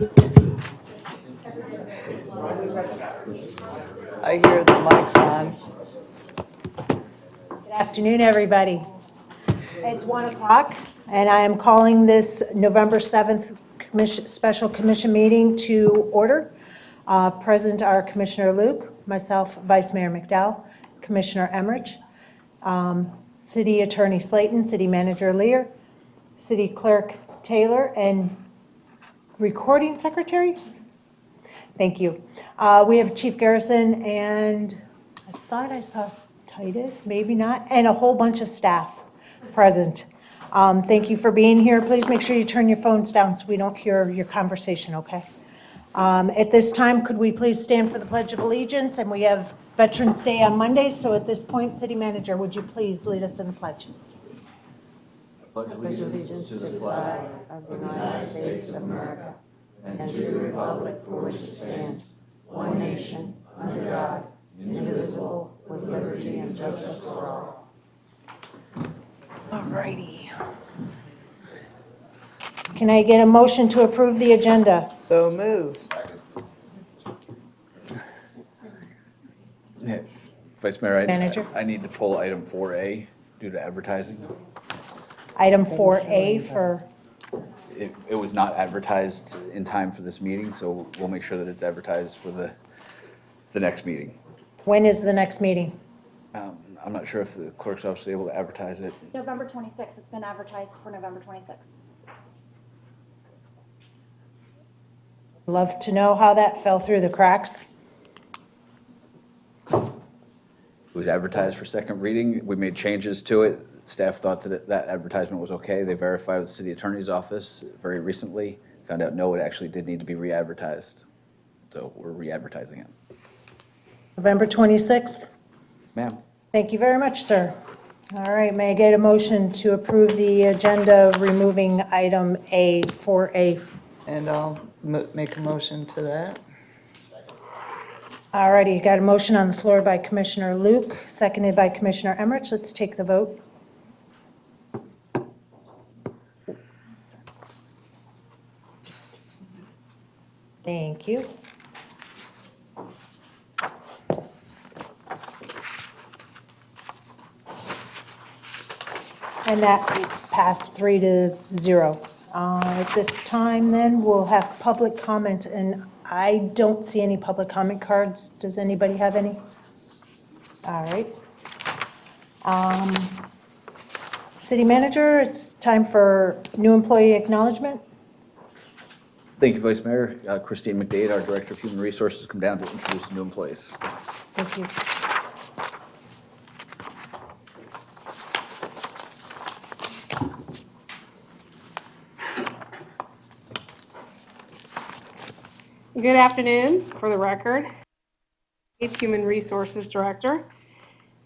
I hear the mic's on. Good afternoon, everybody. It's 1 o'clock, and I am calling this November 7th special commission meeting to order. Present are Commissioner Luke, myself, Vice Mayor McDowell, Commissioner Emmerich, City Attorney Slayton, City Manager Lear, City Clerk Taylor, and Recording Secretary? Thank you. We have Chief Garrison, and I thought I saw Titus, maybe not, and a whole bunch of staff present. Thank you for being here. Please make sure you turn your phones down so we don't hear your conversation, okay? At this time, could we please stand for the Pledge of Allegiance? And we have Veterans Day on Monday, so at this point, City Manager, would you please lead us in the pledge? I pledge allegiance to the flag of the United States of America and to the republic for which it stands, one nation, under God, indivisible, with liberty and justice for all. All righty. Can I get a motion to approve the agenda? So moved. Yeah. Vice Mayor, Manager. I need to pull item 4A due to advertising. Item 4A for, It was not advertised in time for this meeting, so we'll make sure that it's advertised for the next meeting. when is the next meeting? I'm not sure if the clerk's office is able to advertise it. November 26th. It's been advertised for November 26th. Love to know how that fell through the cracks. It was advertised for second reading. We made changes to it. Staff thought that advertisement was okay. They verified with the city attorney's office very recently, found out no, it actually did need to be re-advertised. So we're re-advertising it. November 26th? Ma'am. Thank you very much, sir. All right, may I get a motion to approve the agenda removing item A, 4A? And I'll make a motion to that. All righty, you got a motion on the floor by Commissioner Luke, seconded by Commissioner Emmerich. Let's take the vote. Thank you. And that passed 3-0. At this time, then, we'll have public comment, and I don't see any public comment cards. Does anybody have any? All right. City Manager, it's time for new employee acknowledgement. Thank you, Vice Mayor. Christine McDade, our Director of Human Resources, come down to introduce new employees. Thank you. Good afternoon, for the record. Human Resources Director.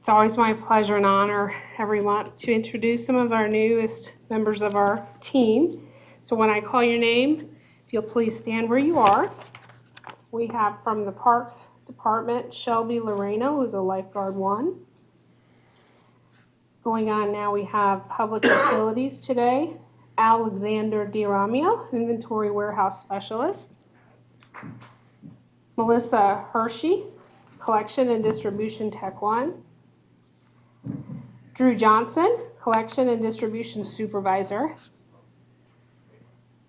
It's always my pleasure and honor every month to introduce some of our newest members of our team. So when I call your name, if you'll please stand where you are. We have from the Parks Department, Shelby Loreno, who's a Lifeguard 1. Going on now, we have Public Utilities today, Alexander DiRamio, Inventory Warehouse Specialist. Melissa Hershey, Collection and Distribution Tech 1. Drew Johnson, Collection and Distribution Supervisor.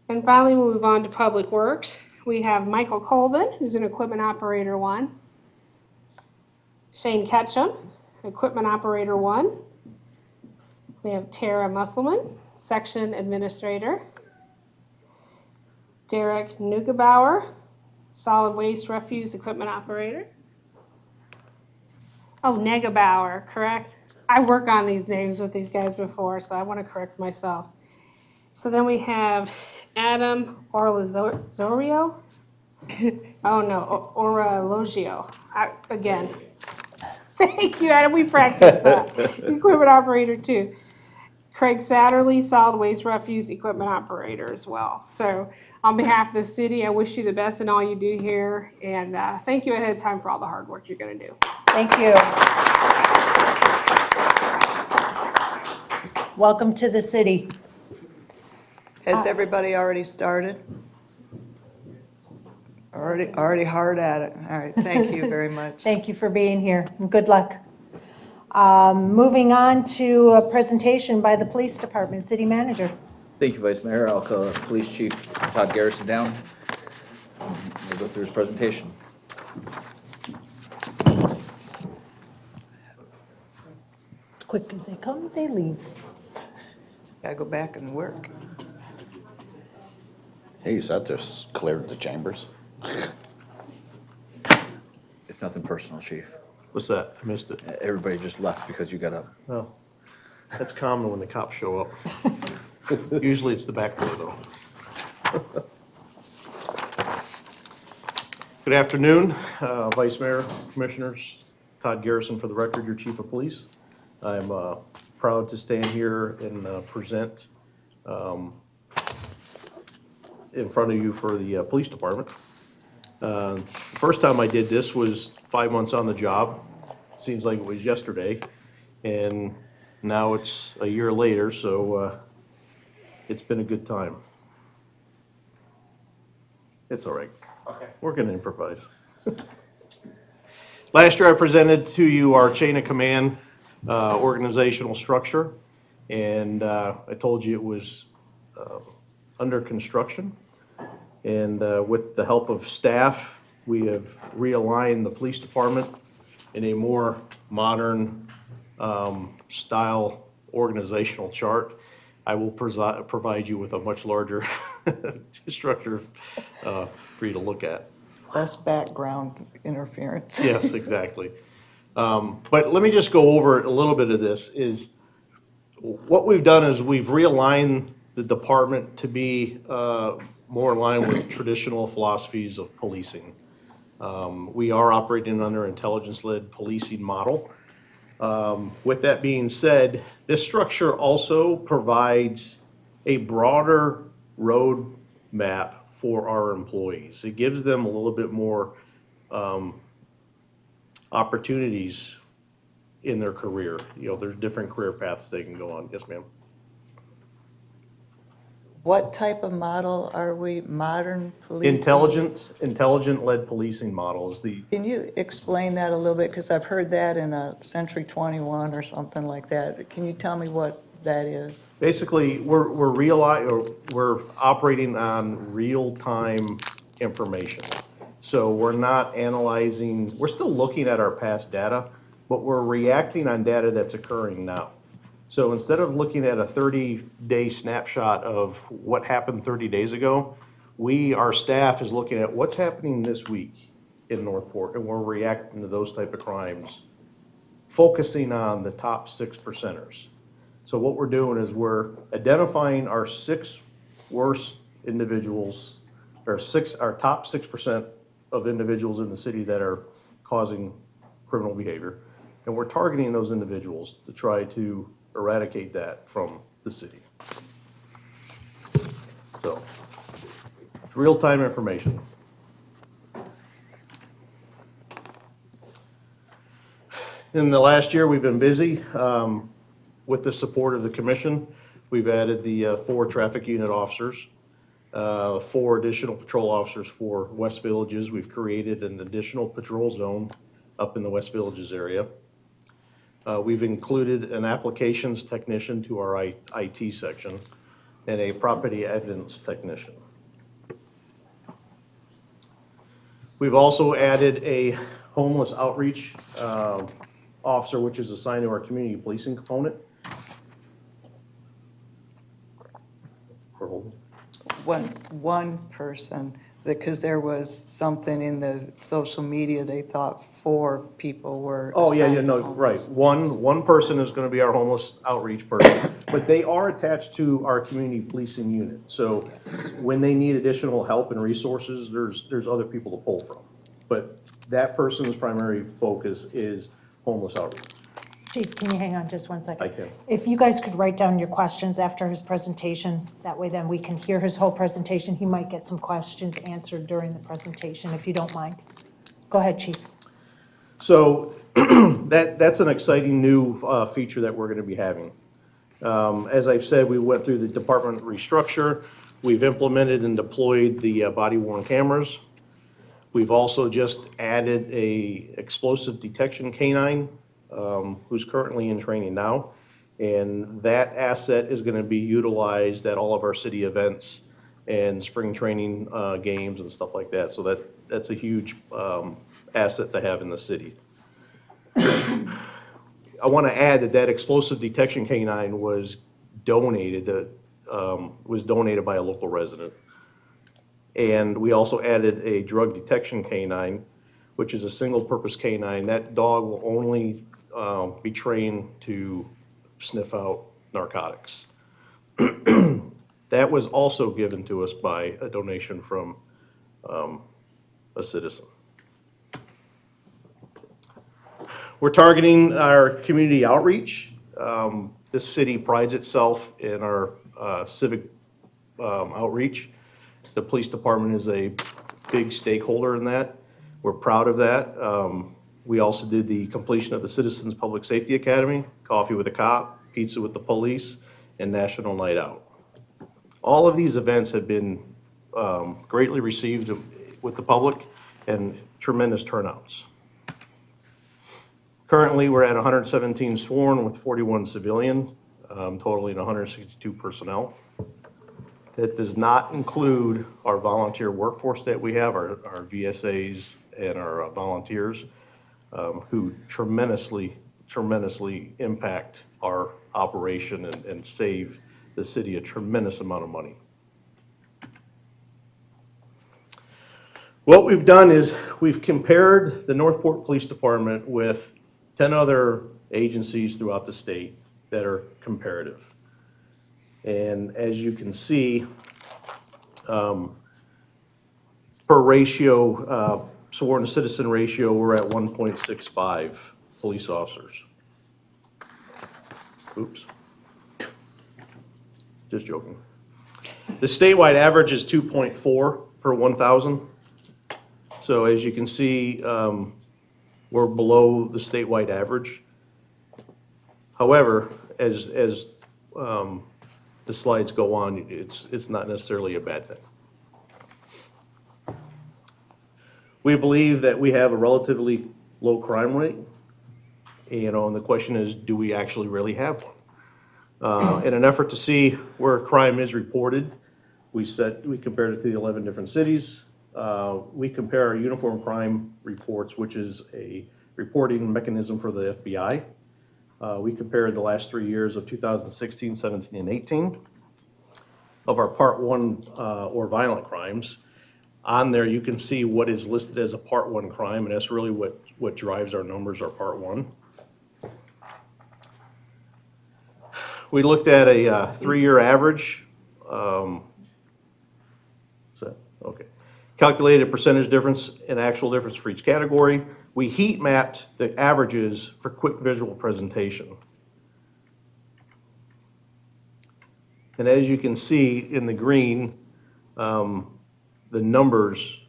And finally, we'll move on to Public Works. We have Michael Colvin, who's an Equipment Operator 1. Shane Ketchum, Equipment Operator 1. We have Tara Musselman, Section Administrator. Derek Neugebauer, Solid Waste Refuse Equipment Operator. Oh, Negebauer, correct? I work on these names with these guys before, so I want to correct myself. So then we have Adam Orlazorio. Oh, no, Orologio. Again. Thank you, Adam. We practiced that. Equipment Operator 2. Craig Satterley, Solid Waste Refuse Equipment Operator as well. So on behalf of the city, I wish you the best in all you do here, and thank you ahead of time for all the hard work you're going to do. Thank you. Welcome to the city. Has everybody already started? Already hard at it. All right, thank you very much. Thank you for being here, and good luck. Moving on to a presentation by the Police Department, City Manager. Thank you, Vice Mayor. I'll call Police Chief Todd Garrison down. We'll go through his presentation. As quick as they come, they leave. Gotta go back and work. Hey, is that just cleared the chambers? It's nothing personal, Chief. What's that? I missed it. Everybody just left because you got up. Oh, that's common when the cops show up. Usually it's the back door, though. Good afternoon, Vice Mayor, Commissioners. Todd Garrison, for the record, your Chief of Police. I'm proud to stand here and present in front of you for the Police Department. The first time I did this was 5 months on the job. Seems like it was yesterday. And now it's a year later, so it's been a good time. It's all right. Okay. We're going to improvise. Last year I presented to you our chain of command organizational structure. And I told you it was under construction. And with the help of staff, we have realigned the police department in a more modern style organizational chart. I will provide you with a much larger structure for you to look at. Less background interference. Yes, exactly. But let me just go over a little bit of this. Is what we've done is we've realigned the department to be more in line with traditional philosophies of policing. We are operating under intelligence-led policing model. With that being said, this structure also provides a broader road map for our employees. It gives them a little bit more opportunities in their career. You know, there's different career paths they can go on. Yes, ma'am. What type of model are we? Modern policing? Intelligent-led policing model is the, Can you explain that a little bit? Because I've heard that in a Century 21 or something like that. Can you tell me what that is? basically, we're operating on real-time information. So we're not analyzing, we're still looking at our past data, but we're reacting on data that's occurring now. So instead of looking at a 30-day snapshot of what happened 30 days ago, our staff is looking at what's happening this week in Northport, and we're reacting to those type of crimes, focusing on the top 6%ers. So what we're doing is we're identifying our 6 worst individuals, or our top 6% of individuals in the city that are causing criminal behavior, and we're targeting those individuals to try to eradicate that from the city. So, real-time information. In the last year, we've been busy with the support of the commission. We've added the 4 traffic unit officers, 4 additional patrol officers for West Villages. We've created an additional patrol zone up in the West Villages area. We've included an applications technician to our IT section and a property evidence technician. We've also added a homeless outreach officer, which is assigned to our community policing component. One person, because there was something in the social media, they thought 4 people were. Oh, yeah, assigned no, homeless. right. One person is going to be our homeless outreach person, but they are attached to our community policing unit. So when they need additional help and resources, there's other people to pull from. But that person's primary focus is homeless outreach. Chief, can you hang on just one second? I can. If you guys could write down your questions after his presentation, that way then we can hear his whole presentation. He might get some questions answered during the presentation, if you don't mind. Go ahead, Chief. So that's an exciting new feature that we're going to be having. As I've said, we went through the department restructure. We've implemented and deployed the body-worn cameras. We've also just added a explosive detection canine, who's currently in training now. And that asset is going to be utilized at all of our city events and spring training games and stuff like that. So that's a huge asset to have in the city. I want to add that explosive detection canine was donated by a local resident. And we also added a drug detection canine, which is a single-purpose canine. That dog will only be trained to sniff out narcotics. That was also given to us by a donation from a citizen. We're targeting our community outreach. This city prides itself in our civic outreach. The police department is a big stakeholder in that. We're proud of that. We also did the completion of the Citizens Public Safety Academy, Coffee with a Cop, Pizza with the Police, and National Night Out. All of these events have been greatly received with the public and tremendous turnouts. Currently, we're at 117 sworn with 41 civilian, totaling 162 personnel. That does not include our volunteer workforce that we have, our VSAs and our volunteers, who tremendously impact our operation and save the city a tremendous amount of money. What we've done is we've compared the Northport Police Department with 10 other agencies throughout the state that are comparative. And as you can see, per ratio, sworn to citizen ratio, we're at 1.65 police officers. Oops. Just joking. The statewide average is 2.4 per 1,000. So as you can see, we're below the statewide average. However, as the slides go on, it's not necessarily a bad thing. We believe that we have a relatively low crime rate, and the question is, do we actually really have one? In an effort to see where crime is reported, we compared it to the 11 different cities. We compare our uniform crime reports, which is a reporting mechanism for the FBI. We compared the last 3 years of 2016, 17, and 18 of our Part 1 or violent crimes. On there, you can see what is listed as a Part 1 crime, and that's really what drives our numbers, our Part 1. We looked at a 3-year average. Okay. Calculated percentage difference and actual difference for each category. We heat mapped the averages for quick visual presentation. And as you can see in the green, the numbers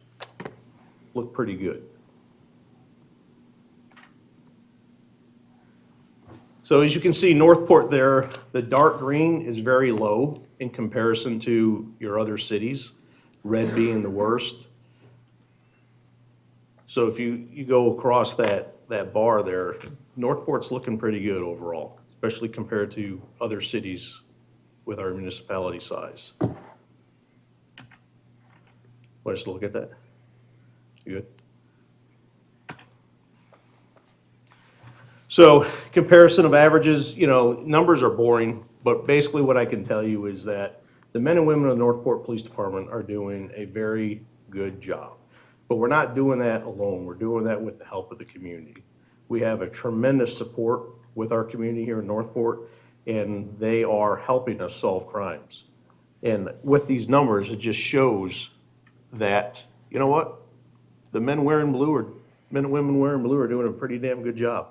look pretty good. So as you can see, Northport there, the dark green is very low in comparison to your other cities, red being the worst. So if you go across that bar there, Northport's looking pretty good overall, especially compared to other cities with our municipality size. Want us to look at that? You good? So comparison of averages, numbers are boring, but basically what I can tell you is that the men and women of the Northport Police Department are doing a very good job. But we're not doing that alone. We're doing that with the help of the community. We have a tremendous support with our community here in Northport, and they are helping us solve crimes. And with these numbers, it just shows that, you know what? The men and women wearing blue are doing a pretty damn good job.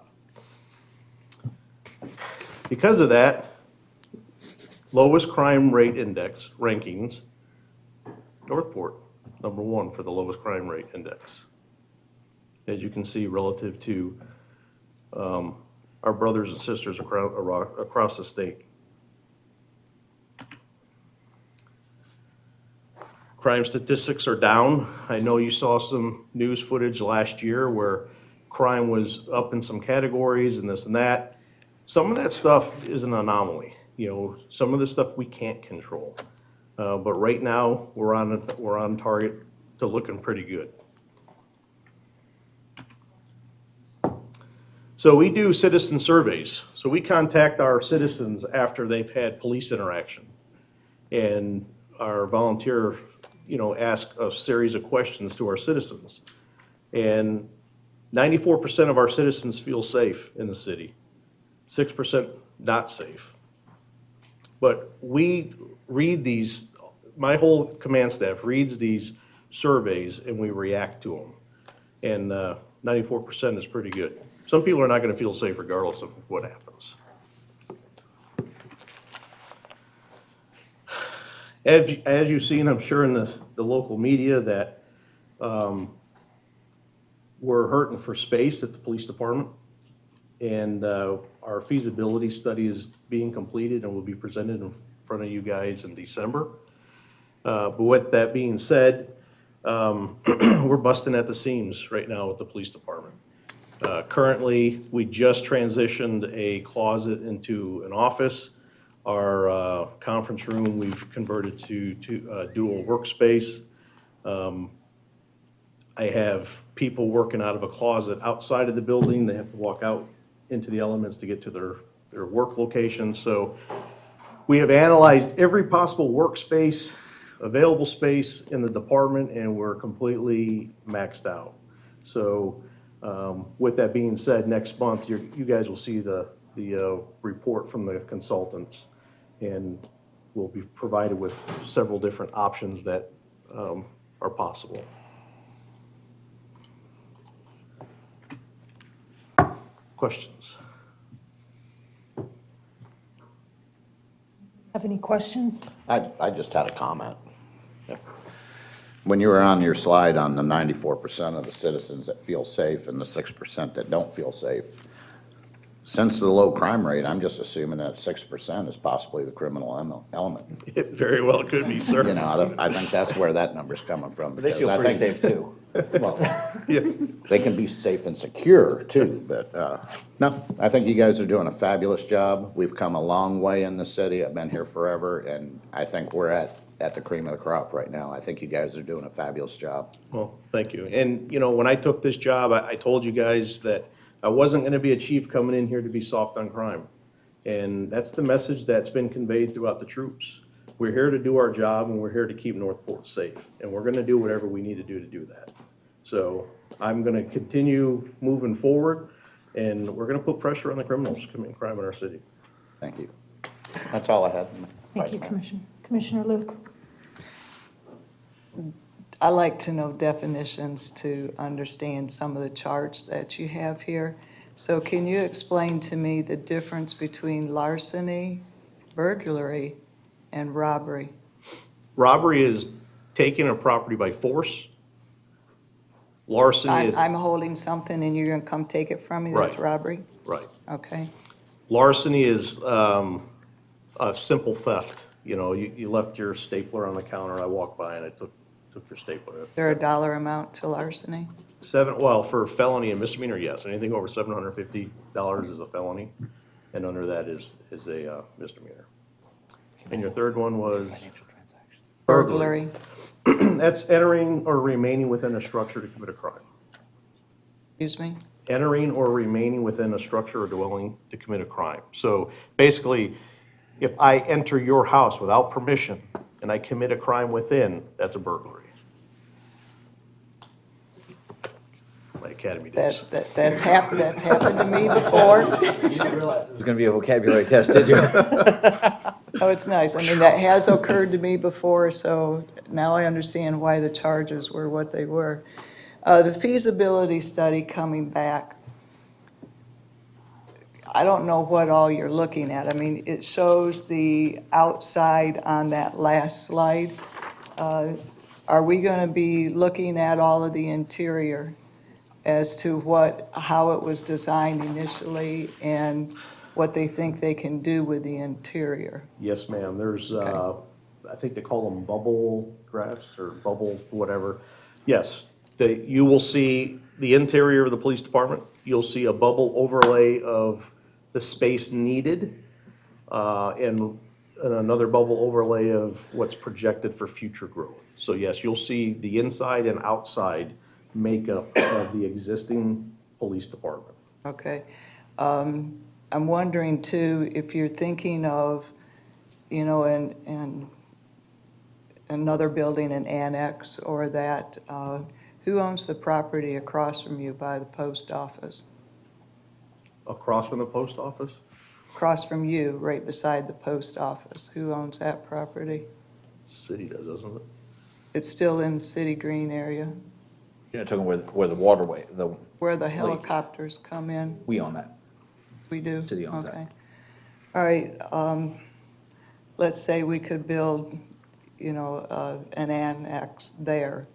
Because of that, lowest crime rate index rankings, Northport, #1 for the lowest crime rate index. As you can see, relative to our brothers and sisters across the state. Crime statistics are down. I know you saw some news footage last year where crime was up in some categories and this and that. Some of that stuff is an anomaly. You know, some of the stuff we can't control. But right now, we're on target to looking pretty good. So we do citizen surveys. So we contact our citizens after they've had police interaction. And our volunteer, ask a series of questions to our citizens. And 94% of our citizens feel safe in the city, 6% not safe. But we read these, my whole command staff reads these surveys and we react to them. And 94% is pretty good. Some people are not going to feel safe regardless of what happens. As you've seen, I'm sure in the local media that we're hurting for space at the police department. And our feasibility study is being completed and will be presented in front of you guys in December. But with that being said, we're busting at the seams right now with the police department. Currently, we just transitioned a closet into an office. Our conference room, we've converted to dual workspace. I have people working out of a closet outside of the building. They have to walk out into the elements to get to their work location. So we have analyzed every possible workspace, available space in the department, and we're completely maxed out. So with that being said, next month, you guys will see the report from the consultants, and we'll be provided with several different options that are possible. Questions? Have any questions? I just had a comment. When you were on your slide on the 94% of the citizens that feel safe and the 6% that don't feel safe, since the low crime rate, I'm just assuming that 6% is possibly the criminal element. It very well could be, sir. I think that's where that number's coming from. They feel because I pretty think safe too. Well, Yeah. they can be safe and secure too, but, no, I think you guys are doing a fabulous job. We've come a long way in the city. I've been here forever, and I think we're at the cream of the crop right now. I think you guys are doing a fabulous job. Well, thank you. And, when I took this job, I told you guys that I wasn't going to be a chief coming in here to be soft on crime. And that's the message that's been conveyed throughout the troops. We're here to do our job, and we're here to keep Northport safe. And we're going to do whatever we need to do that. So I'm going to continue moving forward, and we're going to put pressure on the criminals committing crime in our city. Thank you. That's all I had. Thank you, Commissioner. Commissioner Luke? I like to know definitions to understand some of the charts that you have here. So can you explain to me the difference between larceny, burglary, and robbery? Robbery is taking a property by force. Larceny is, I'm holding something and you're gonna come take it from me, that's Right. robbery? right. Okay. Larceny is a simple theft. You left your stapler on the counter, I walked by and I took your stapler. Is there a dollar amount to larceny? For felony and misdemeanor, yes. Anything over $750 is a felony, and under that is a misdemeanor. And your third one was? Burglary. That's entering or remaining within a structure to commit a crime. Excuse me? Entering or remaining within a structure or dwelling to commit a crime. So basically, if I enter your house without permission and I commit a crime within, that's a burglary. My academy days. That's happened to me before. You didn't realize it was going to be a vocabulary test, did you? Oh, it's nice. I mean, that has occurred to me before, so now I understand why the charges were what they were. The feasibility study coming back, I don't know what all you're looking at. I mean, it shows the outside on that last slide. Are we going to be looking at all of the interior as to how it was designed initially and what they think they can do with the interior? Yes, ma'am. There's I think they call them bubble graphs or bubbles, whatever. Yes, you will see the interior of the police department. You'll see a bubble overlay of the space needed, and another bubble overlay of what's projected for future growth. So yes, you'll see the inside and outside makeup of the existing police department. Okay. I'm wondering too, if you're thinking of, and another building, an annex or that, who owns the property across from you by the post office? Across from the post office? Across from you, right beside the post office, who owns that property? City does, doesn't it? It's still in the city green area, You're not talking where the waterway, where the Lakes. helicopters come in. we own that. We do? City owns that. Okay. All right, let's say we could build, an annex there.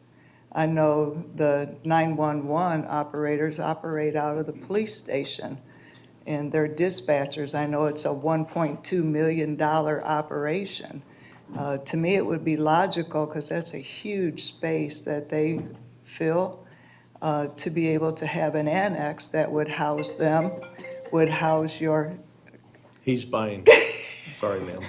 I know the 911 operators operate out of the police station, and their dispatchers, I know it's a $1.2 million operation. To me, it would be logical, because that's a huge space that they fill, to be able to have an annex that would house them, would house your, He's buying, sorry, ma'am.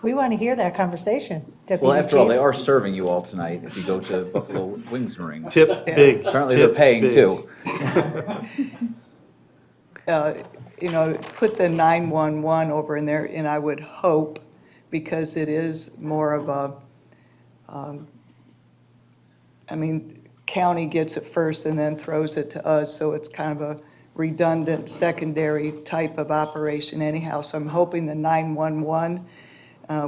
We want to hear that conversation. Well, Deputy after all, Chief. they are serving you all tonight if you go to Buffalo Wings and Rings. Tip big. Apparently they're tip paying big. too. put the 911 over in there, and I would hope, because it is more of a, county gets it first and then throws it to us, so it's kind of a redundant secondary type of operation anyhow. So I'm hoping the 911,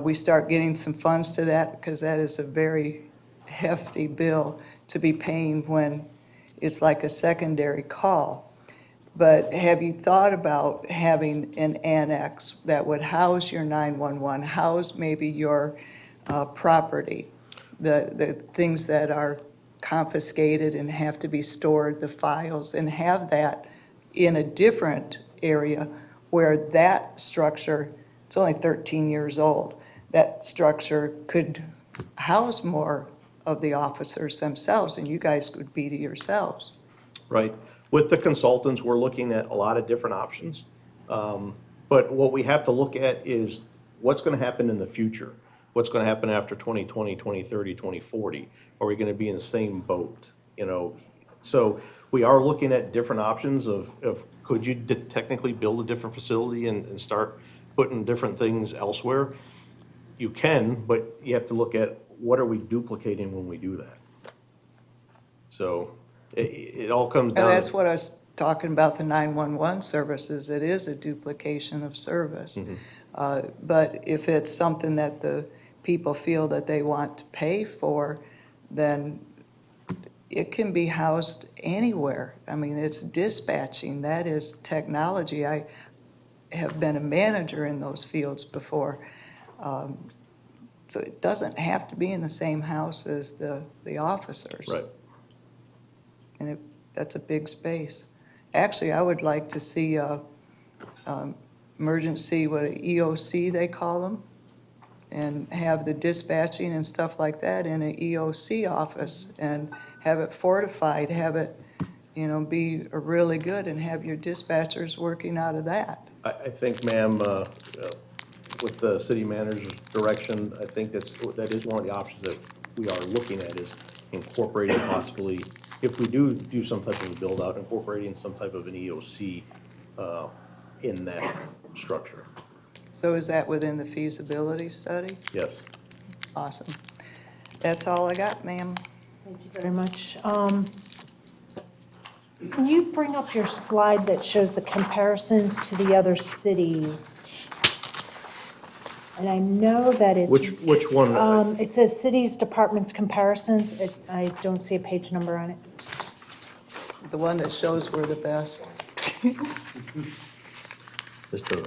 we start getting some funds to that, because that is a very hefty bill to be paying when it's like a secondary call. But have you thought about having an annex that would house your 911, house maybe your property, the things that are confiscated and have to be stored, the files, and have that in a different area where that structure, it's only 13 years old, that structure could house more of the officers themselves, and you guys would be to yourselves. Right. With the consultants, we're looking at a lot of different options. But what we have to look at is what's going to happen in the future? What's going to happen after 2020, 2030, 2040? Are we going to be in the same boat? So we are looking at different options of could you technically build a different facility and start putting different things elsewhere? You can, but you have to look at what are we duplicating when we do that? So it all comes And down. that's what I was talking about, the 911 services. It is a duplication of service. But if it's something that the people feel that they want to pay for, then it can be housed anywhere. It's dispatching. That is technology. I have been a manager in those fields before. So it doesn't have to be in the same house as the officers. Right. And that's a big space. Actually, I would like to see emergency, EOC they call them, and have the dispatching and stuff like that in an EOC office, and have it fortified, have it, be really good, and have your dispatchers working out of that. I think, ma'am, with the city manager's direction, I think that is one of the options that we are looking at, is incorporating possibly, if we do some type of a build out, incorporating some type of an EOC in that structure. So is that within the feasibility study? Yes. Awesome. That's all I got, ma'am. Thank you very much. Can you bring up your slide that shows the comparisons to the other cities? And I know that it's. Which one? It says cities, departments, comparisons. I don't see a page number on it. The one that shows we're the best. Just okay.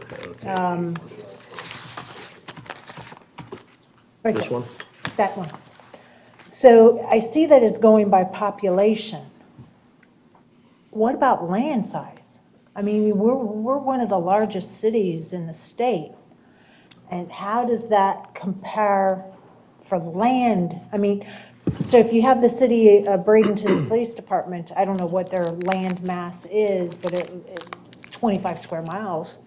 Right This there. one? That one. So I see that it's going by population. What about land size? We're one of the largest cities in the state. And how does that compare for land? I mean, so if you have the city of Bradenton's police department, I don't know what their land mass is, but it's 25 square miles.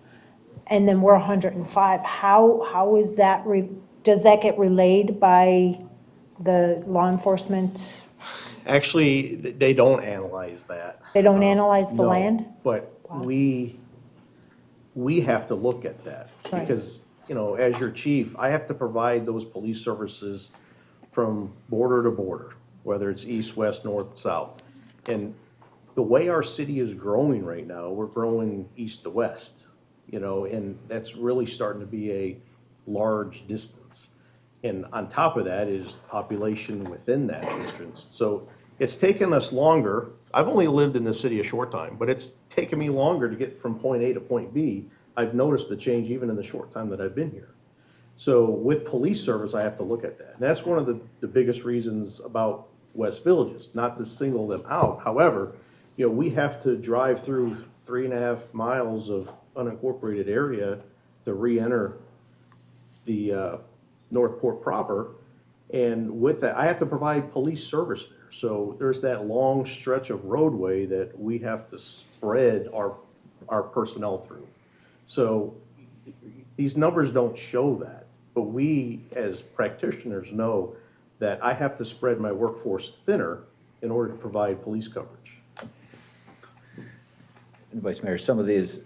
And then we're 105. How is that, does that get relayed by the law enforcement? Actually, they don't analyze that. They don't analyze the No, land? But we have to look at that. Right. Because, you know, as your chief, I have to provide those police services from border to border, whether it's east, west, north, south. And the way our city is growing right now, we're growing east to west, you know, and that's really starting to be a large distance. And on top of that is population within that distance. So it's taken us longer. I've only lived in this city a short time, but it's taken me longer to get from point A to point B. I've noticed the change even in the short time that I've been here. So with police service, I have to look at that. And that's one of the biggest reasons about West Villages, not to single them out. However, you know, we have to drive through 3.5 miles of unincorporated area to re-enter the Northport proper. And with that, I have to provide police service there. So there's that long stretch of roadway that we have to spread our personnel through. So these numbers don't show that, but we as practitioners know that I have to spread my workforce thinner in order to provide police coverage. And Vice Mayor, some of these,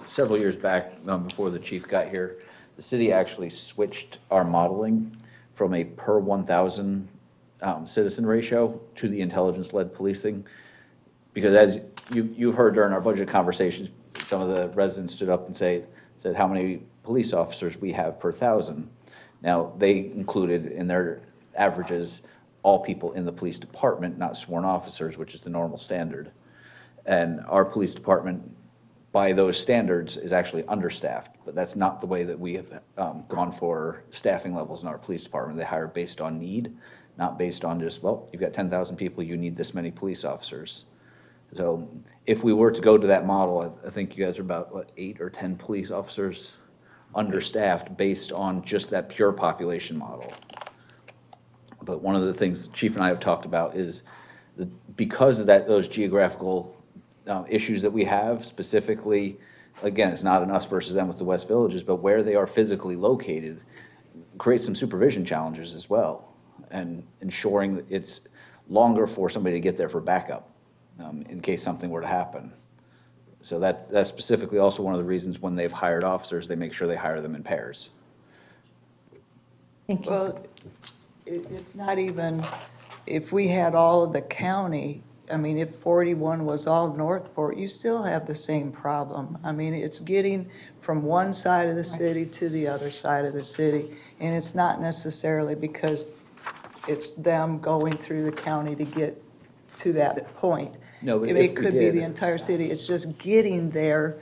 several years back, before the chief got here, the city actually switched our modeling from a per 1,000 citizen ratio to the intelligence-led policing. Because as you've heard during our budget conversations, some of the residents stood up and said how many police officers we have per 1,000. Now, they included in their averages all people in the police department, not sworn officers, which is the normal standard. And our police department, by those standards, is actually understaffed. But that's not the way that we have gone for staffing levels in our police department. They hire based on need, not based on just, well, you've got 10,000 people, you need this many police officers. So if we were to go to that model, I think you guys are about, what, 8 or 10 police officers understaffed based on just that pure population model. But one of the things Chief and I have talked about is because of those geographical issues that we have, specifically, again, it's not an us versus them with the West Villages, but where they are physically located creates some supervision challenges as well, and ensuring that it's longer for somebody to get there for backup in case something were to happen. So that's specifically also one of the reasons when they've hired officers, they make sure they hire them in pairs. Thank you. Well, it's not even, if we had all of the county, I mean, if 41 was all Northport, you still have the same problem. I mean, it's getting from one side of the city to the other side of the city, and it's not necessarily because it's them going through the county to get to that point. No, but It if we could be did- the entire city, it's just getting there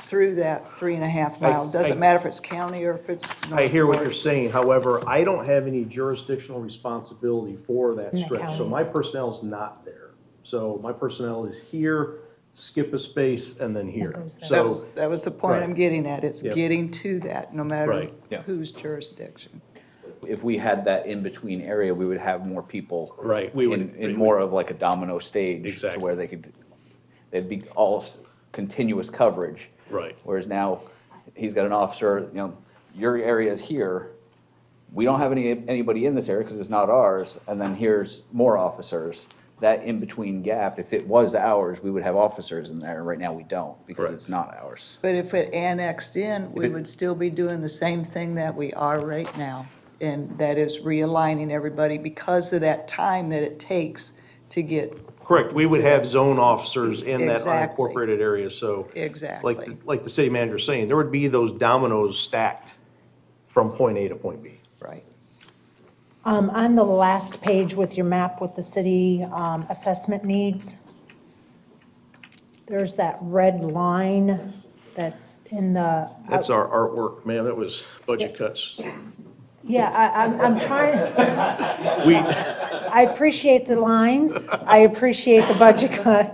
through that 3.5 miles. I- Doesn't matter if it's county or if it's I hear what Northport. you're saying, however, I don't have any jurisdictional responsibility for that In the stretch, so county. my personnel is not there. So my personnel is here, skip a space, and then here. goes there. So, That was the point Right. I'm getting at, it's Yep. getting to that, no matter Right. Yeah. whose jurisdiction. If we had that in-between area, we would have more people right, we would. in more of like a domino stage. Exactly. To where they'd be all continuous coverage. Right, Whereas now, he's got an officer, you know, your area is here. We don't have anybody in this area because it's not ours, and then here's more officers. That in-between gap, if it was ours, we would have officers in there. Right now, we don't because Correct. it's not ours. But if it annexed in, we it- would still be doing the same thing that we are right now. And that is realigning everybody because of that time that it takes to get, correct, we would have zone officers in that Exactly. unincorporated area, so. exactly, Like the city manager's saying, there would be those dominoes stacked from point A to point B. right. On the last page with your map with the city assessment needs, there's that red line that's in the. That's our artwork, man, that was budget cuts. Yeah, I'm trying, We, I appreciate the lines, I appreciate the budget cuts,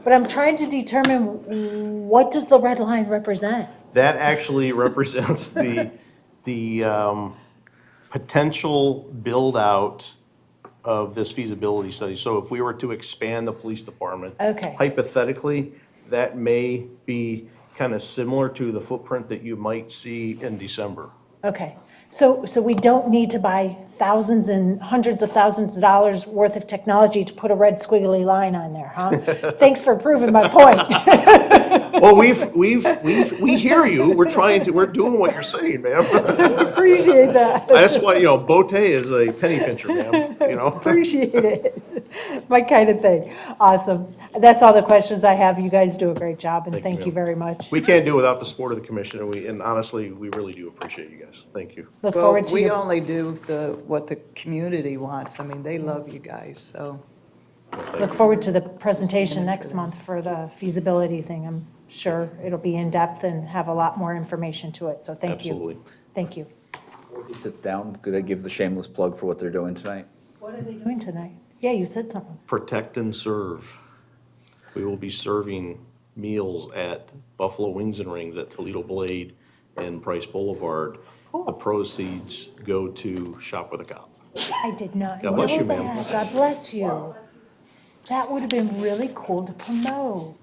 but I'm trying to determine what does the red line represent? that actually represents the potential build-out of this feasibility study. So if we were to expand the police department, Okay. hypothetically, that may be kind of similar to the footprint that you might see in December. Okay, so we don't need to buy thousands and hundreds of thousands of dollars worth of technology to put a red squiggly line on there, huh? Thanks for proving my point. Well, we hear you. We're doing what you're saying, ma'am. Appreciate that. That's why, Bote is a penny pincher, ma'am, Appreciate it. My kind of thing. Awesome. That's all the questions I have. You guys do a great job, and thank you ma'am. very much. We can't do it without the support of the commission, and honestly, we really do appreciate you guys. Thank you. Look Well, forward to we your, only do what the community wants. I mean, they love you guys, so. look forward to the presentation next month for the feasibility thing. I'm sure it'll be in-depth and have a lot more information to it, so thank you. Absolutely. Thank you. Before he sits down, could I give the shameless plug for what they're doing tonight? What are they doing tonight? Yeah, you said something. Protect and serve. We will be serving meals at Buffalo Wings and Rings at Toledo Blade and Price Boulevard. The proceeds go to Shop with a Cop. I did not God know bless you, that. ma'am. God bless you. That would have been really cool to promote.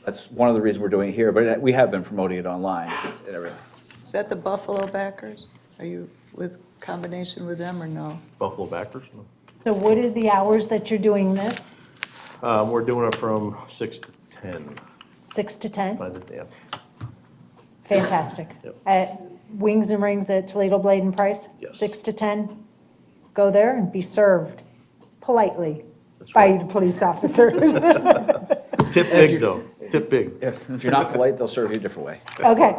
That's one of the reasons we're doing it here, but we have been promoting it online and everything. Is that the Buffalo Backers? Are you with combination with them or no? Buffalo Backers? So what are the hours that you're doing this? We're doing it from 6 to 10. 6 to 10? Yeah. Fantastic. Yep. At Wings and Rings at Toledo Blade and Price? Yes. 6 to 10? Go there and be served politely That's by right. the police officers. Tip big, though. Tip big. If you're not polite, they'll serve you a different way. Okay.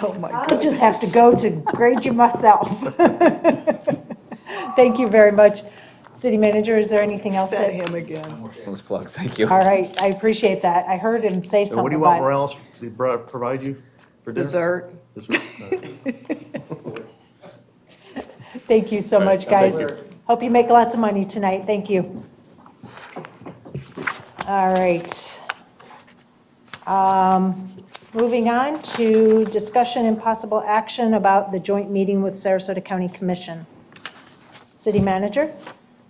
Oh, my I'll just have to go to grade you myself. Thank you very much. City Manager, is there anything else Send that? him again. Shameless plugs, thank you. All right, I appreciate that. I heard him say And what do something you want about, Morales to provide you for dinner? Dessert. This week? thank you so All right, much, guys. thank you. Hope you make lots of money tonight. Thank you. All right. Moving on to discussion and possible action about the joint meeting with Sarasota County Commission. City Manager?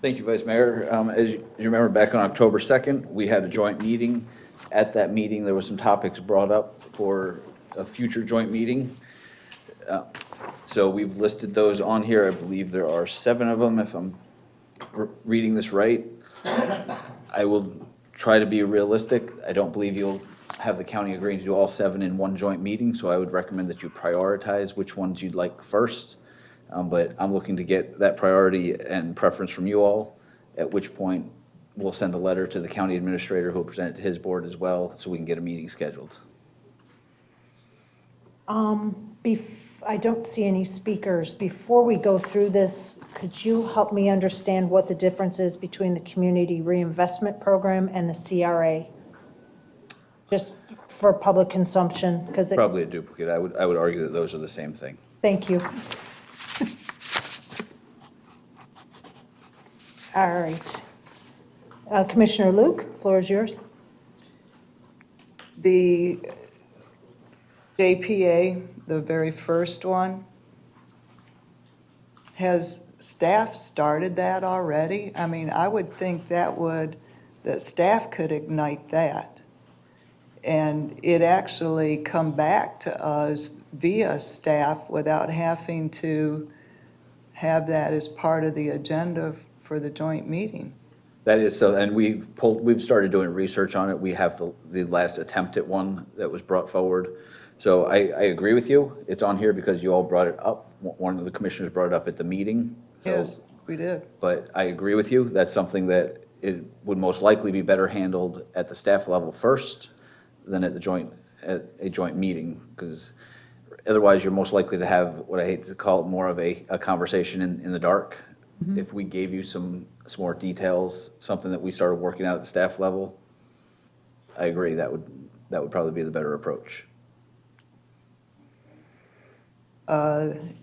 Thank you, Vice Mayor. As you remember, back on October 2nd, we had a joint meeting. At that meeting, there were some topics brought up for a future joint meeting. So we've listed those on here. I believe there are 7 of them, if I'm reading this right. I will try to be realistic. I don't believe you'll have the county agreeing to do all 7 in one joint meeting, so I would recommend that you prioritize which ones you'd like first. But I'm looking to get that priority and preference from you all, at which point we'll send a letter to the county administrator who will present it to his board as well, so we can get a meeting scheduled. I don't see any speakers. Before we go through this, could you help me understand what the difference is between the Community Reinvestment Program and the CRA? Just for public consumption, because Probably a duplicate. I would argue that those are the same thing. thank you. All right. Commissioner Luke, floor is yours. The JPA, the very first one, has staff started that already? I mean, I would think that staff could ignite that. And it actually come back to us via staff without having to have that as part of the agenda for the joint meeting. That is so, and we've started doing research on it. We have the last attempt at one that was brought forward. So I agree with you. It's on here because you all brought it up. One of the commissioners brought it up at the meeting. So, Yes, we did. but I agree with you. That's something that it would most likely be better handled at the staff level first than at a joint meeting, because otherwise you're most likely to have what I hate to call it more of a conversation in the dark. If we gave you some more details, something that we started working out at the staff level, I agree, that would probably be the better approach. I'm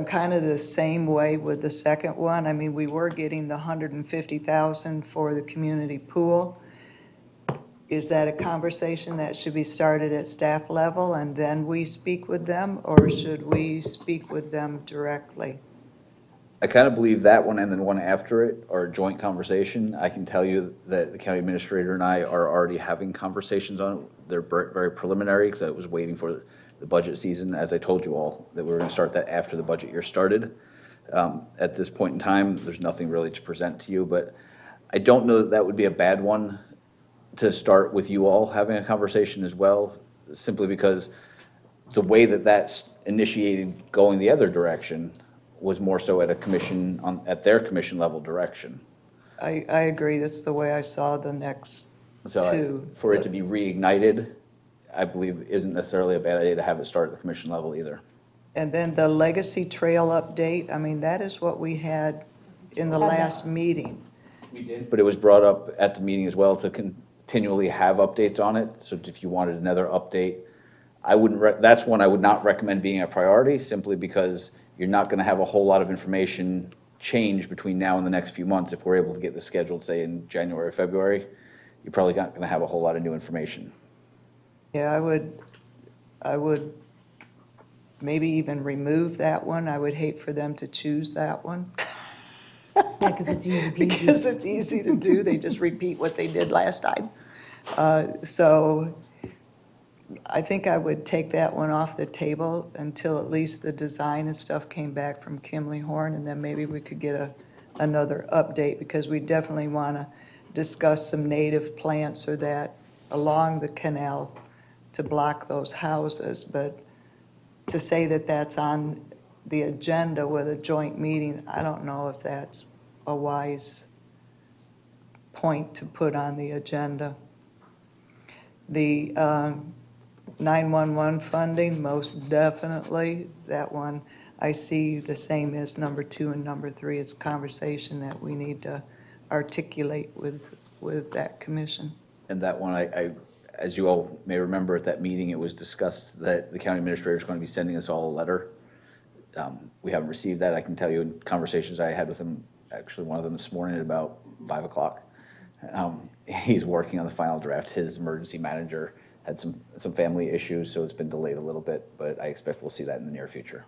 kind of the same way with the second one. I mean, we were getting the $150,000 for the community pool. is that a conversation that should be started at staff level and then we speak with them, or should we speak with them directly? I kind of believe that one and then one after it are a joint conversation. I can tell you that the county administrator and I are already having conversations on it. They're very preliminary because I was waiting for the budget season, as I told you all, that we were going to start that after the budget year started. At this point in time, there's nothing really to present to you, but I don't know that that would be a bad one to start with you all having a conversation as well, simply because the way that that's initiated going the other direction was more so at a commission, at their commission level direction. I agree, that's the way I saw the next So two. for it to be reignited, I believe isn't necessarily a bad idea to have it start at the commission level either. And then the Legacy Trail update, I mean, that is what we had in the last meeting. We did. But it was brought up at the meeting as well to continually have updates on it. So if you wanted another update, I wouldn't, that's one I would not recommend being a priority, simply because you're not going to have a whole lot of information change between now and the next few months. If we're able to get this scheduled, say, in January or February, you're probably not going to have a whole lot of new information. Yeah, I would maybe even remove that one. I would hate for them to choose that one. Yeah, because it's easy peasy. Because it's easy to do, they just repeat what they did last time. So I think I would take that one off the table until at least the design and stuff came back from Kimley Horn, and then maybe we could get another update, because we definitely want to discuss some native plants or that along the canal to block those houses. But to say that that's on the agenda with a joint meeting, I don't know if that's a wise point to put on the agenda. The 911 funding, most definitely, that one I see the same as number 2 and number 3. It's a conversation that we need to articulate with that commission. And that one, I, as you all may remember at that meeting, it was discussed that the county administrator is going to be sending us all a letter. We haven't received that. I can tell you in conversations I had with him, actually one of them this morning at about 5 o'clock. He's working on the final draft. His emergency manager had some family issues, so it's been delayed a little bit, but I expect we'll see that in the near future.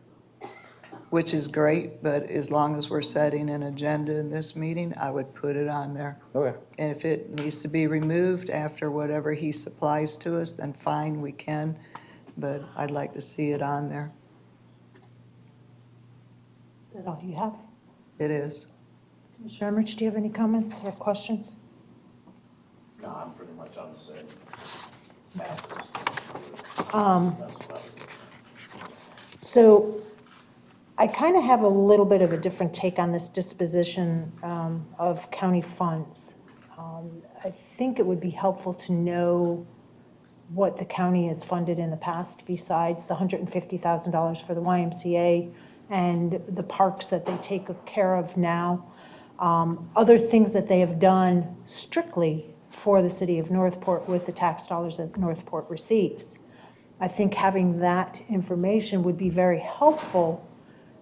Which is great, but as long as we're setting an agenda in this meeting, I would put it on there. Okay. And if it needs to be removed after whatever he supplies to us, then fine, we can, but I'd like to see it on there. Is that all you have? It is. Commissioner Emmerich, do you have any comments or questions? No, I'm pretty much on the same. So I kind of have a little bit of a different take on this disposition of county funds. I think it would be helpful to know what the county has funded in the past besides the $150,000 for the YMCA and the parks that they take care of now. Other things that they have done strictly for the city of Northport with the tax dollars that Northport receives. I think having that information would be very helpful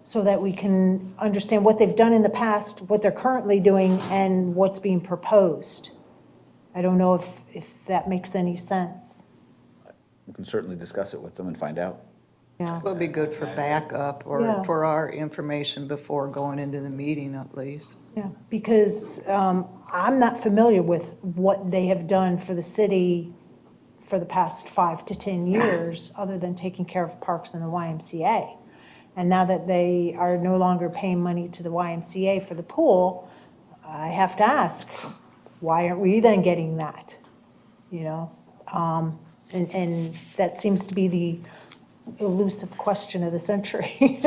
so that we can understand what they've done in the past, what they're currently doing, and what's being proposed. I don't know if that makes any sense. We can certainly discuss it with them and find out. Yeah. It would be good for backup or Yeah. for our information before going into the meeting at least. Yeah, because I'm not familiar with what they have done for the city for the past 5 to 10 years, other than taking care of parks and the YMCA. And now that they are no longer paying money to the YMCA for the pool, I have to ask, why aren't we then getting that? You know, and that seems to be the elusive question of the century.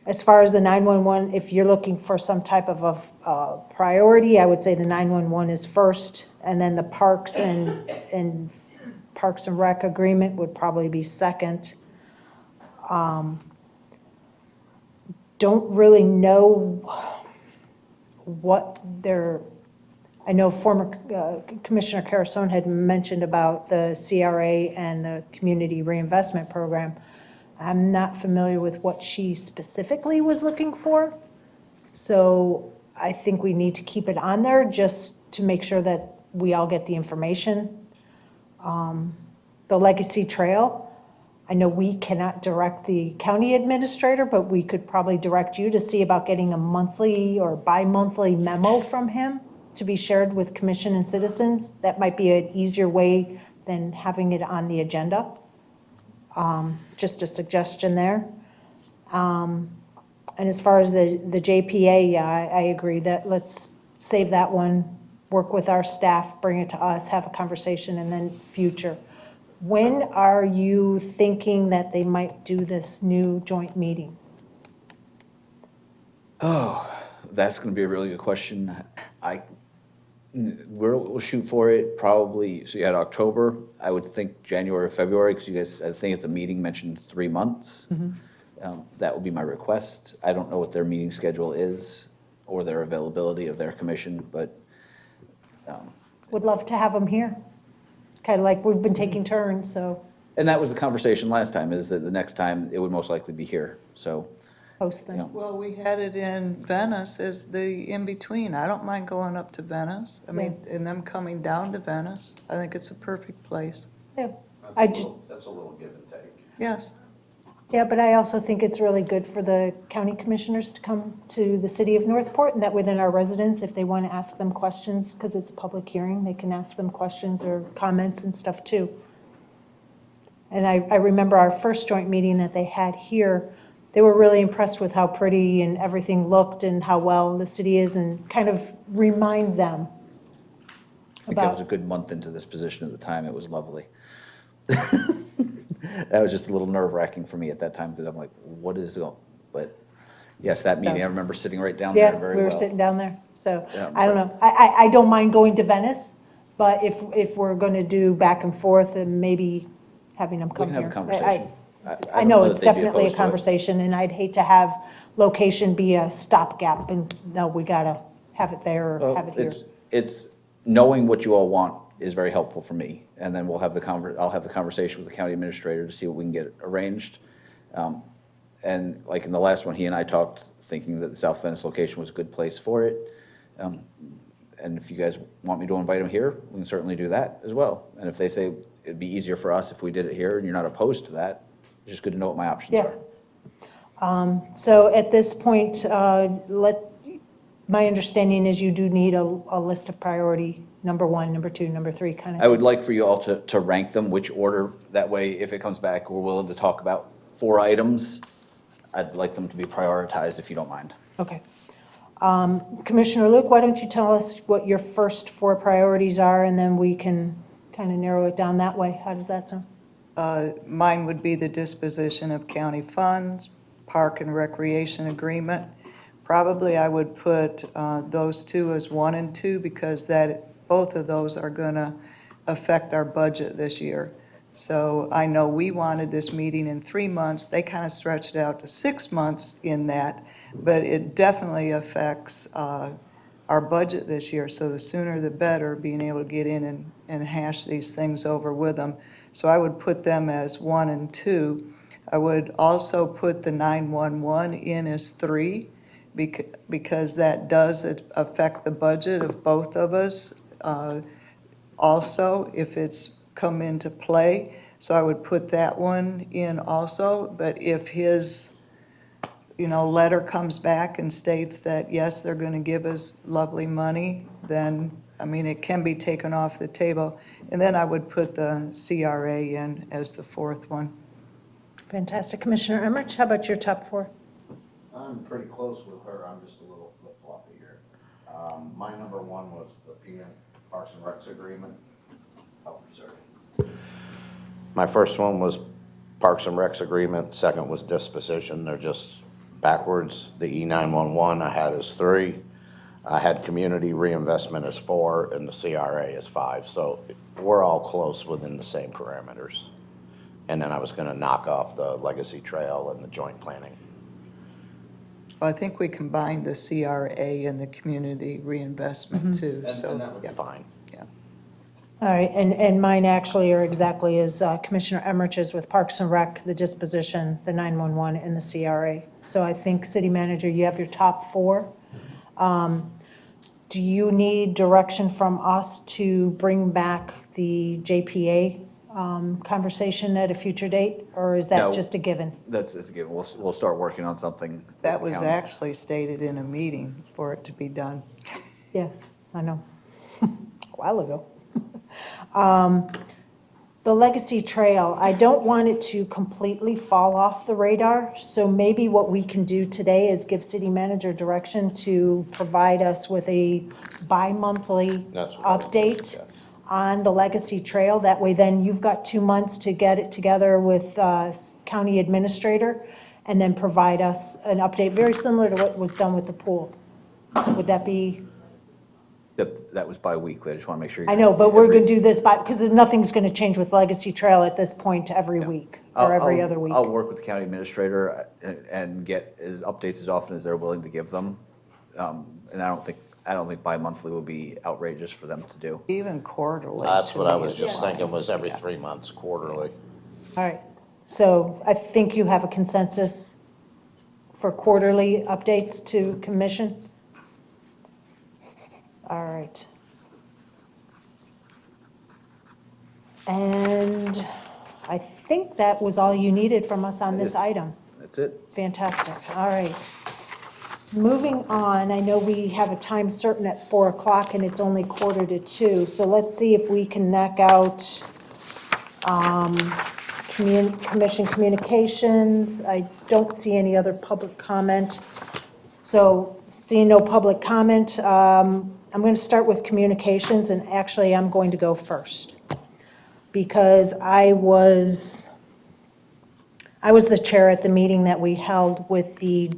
As far as the 911, if you're looking for some type of a priority, I would say the 911 is first, and then the Parks and Rec agreement would probably be second. Don't really know what their, I know former Commissioner Carasone had mentioned about the CRA and the Community Reinvestment Program. I'm not familiar with what she specifically was looking for. So I think we need to keep it on there just to make sure that we all get the information. The Legacy Trail, I know we cannot direct the county administrator, but we could probably direct you to see about getting a monthly or bi-monthly memo from him to be shared with commission and citizens. That might be an easier way than having it on the agenda. Just a suggestion there. And as far as the JPA, yeah, I agree that let's save that one, work with our staff, bring it to us, have a conversation, and then future. When are you thinking that they might do this new joint meeting? Oh, that's going to be a really good question. We'll shoot for it probably, so you had October, I would think January or February, because you guys, I think at the meeting mentioned 3 months. That would be my request. I don't know what their meeting schedule is or their availability of their commission, but Would love to have them here. Kind of like we've been taking turns, so and that was the conversation last time, is that the next time it would most likely be here, so, post you know. them. Well, we had it in Venice as the in-between. I don't mind going up to Venice. I mean, and them coming down to Venice. I think it's a perfect place. Yeah, That's a little give and take. Yes. yeah, but I also think it's really good for the county commissioners to come to the city of Northport, and that within our residents, if they want to ask them questions, because it's a public hearing, they can ask them questions or comments and stuff too. And I remember our first joint meeting that they had here, they were really impressed with how pretty and everything looked and how well the city is, and kind of remind them I think I was a about, good month into this position at the time, it was lovely. That was just a little nerve-wracking for me at that time, because I'm like, what is going, but yes, that meeting, I remember sitting right down there yeah, very we well. were sitting down there. So, Yeah, I don't know, I don't mind going to Venice, but if we're going to do back and forth, and maybe having them We come can here. have a conversation. I don't know that it's they'd be definitely a opposed to it. conversation, and I'd hate to have location be a stopgap, and no, we gotta have it there or Well, have it here. it's, knowing what you all want is very helpful for me, and then we'll have I'll have the conversation with the county administrator to see what we can get arranged. And like in the last one, he and I talked, thinking that the South Venice location was a good place for it. And if you guys want me to invite him here, we can certainly do that as well. And if they say it'd be easier for us if we did it here, and you're not opposed to that, it's just good to know what my options Yeah. are. So at this point, my understanding is you do need a list of priority, number 1, number 2, number 3, kind I of. would like for you all to rank them, which order, that way, if it comes back, we're willing to talk about 4 items. I'd like them to be prioritized, if you don't mind. Okay. Commissioner Luke, why don't you tell us what your first 4 priorities are, and then we can kind of narrow it down that way. How does that sound? Mine would be the disposition of county funds, park and recreation agreement. Probably I would put those 2 as 1 and 2, because both of those are going to affect our budget this year. So I know we wanted this meeting in 3 months. They kind of stretched it out to 6 months in that, but it definitely affects our budget this year. So the sooner the better, being able to get in and hash these things over with them. So I would put them as 1 and 2. I would also put the 911 in as 3, because that does affect the budget of both of us. Also, if it's come into play, so I would put that one in also. But if his, letter comes back and states that, yes, they're going to give us lovely money, then, it can be taken off the table. And then I would put the CRA in as the 4th one. Fantastic. Commissioner Emmerich, how about your top 4? I'm pretty close with her, I'm just a little flip-floppy here. My number 1 was the PM Parks and Recs agreement. Oh, sorry. My first one was Parks and Recs agreement, second was disposition, they're just backwards. The E911 I had as 3. I had community reinvestment as 4, and the CRA as 5, so we're all close within the same parameters. And then I was gonna knock off the Legacy Trail and the joint planning. Well, I think we combined the CRA and the community reinvestment too, so. And that would be fine. All right, and mine actually are exactly as Commissioner Emmerich's, with Parks and Rec, the disposition, the 911, and the CRA. So I think, City Manager, you have your top 4. do you need direction from us to bring back the JPA conversation at a future date? Or is No. that just a given? That's a given. We'll start working on something. with That the was county. actually stated in a meeting for it to be done. Yes, I know. A while ago. The Legacy Trail, I don't want it to completely fall off the radar, so maybe what we can do today is give city manager direction to provide us with a bi-monthly That's what I was thinking, update yeah. on the Legacy Trail. That way then you've got 2 months to get it together with county administrator and then provide us an update, very similar to what was done with the pool. Would that be? That was bi-weekly. I just want to make sure. I know, but we're going to do this because nothing's going to change with Legacy Trail at this point every week or every other week. I'll work with the county administrator and get updates as often as they're willing to give them. And I don't think bi-monthly will be outrageous for them to do. Even quarterly. That's to what I me was is just fine. thinking, was every 3 months, quarterly. All right, so I think you have a consensus for quarterly updates to commission? All right. And I think that was all you needed from us on That this is. item. That's it. Fantastic, all right. Moving on, I know we have a time certain at 4 o'clock and it's only 1:45, so let's see if we can knock out commission communications. I don't see any other public comment. So seeing no public comment, I'm going to start with communications, and actually I'm going to go first because I was the chair at the meeting that we held with the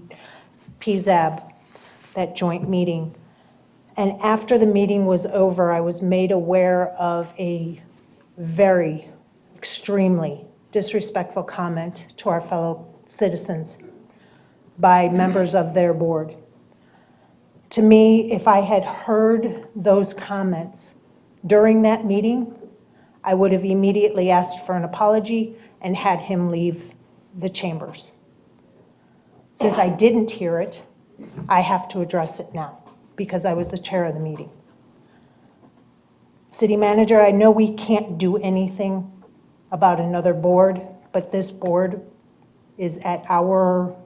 PZAB, that joint meeting. And after the meeting was over, I was made aware of a very extremely disrespectful comment to our fellow citizens by members of their board. To me, if I had heard those comments during that meeting, I would have immediately asked for an apology and had him leave the chambers. Since I didn't hear it, I have to address it now because I was the chair of the meeting. City manager, I know we can't do anything about another board, but this board is at our,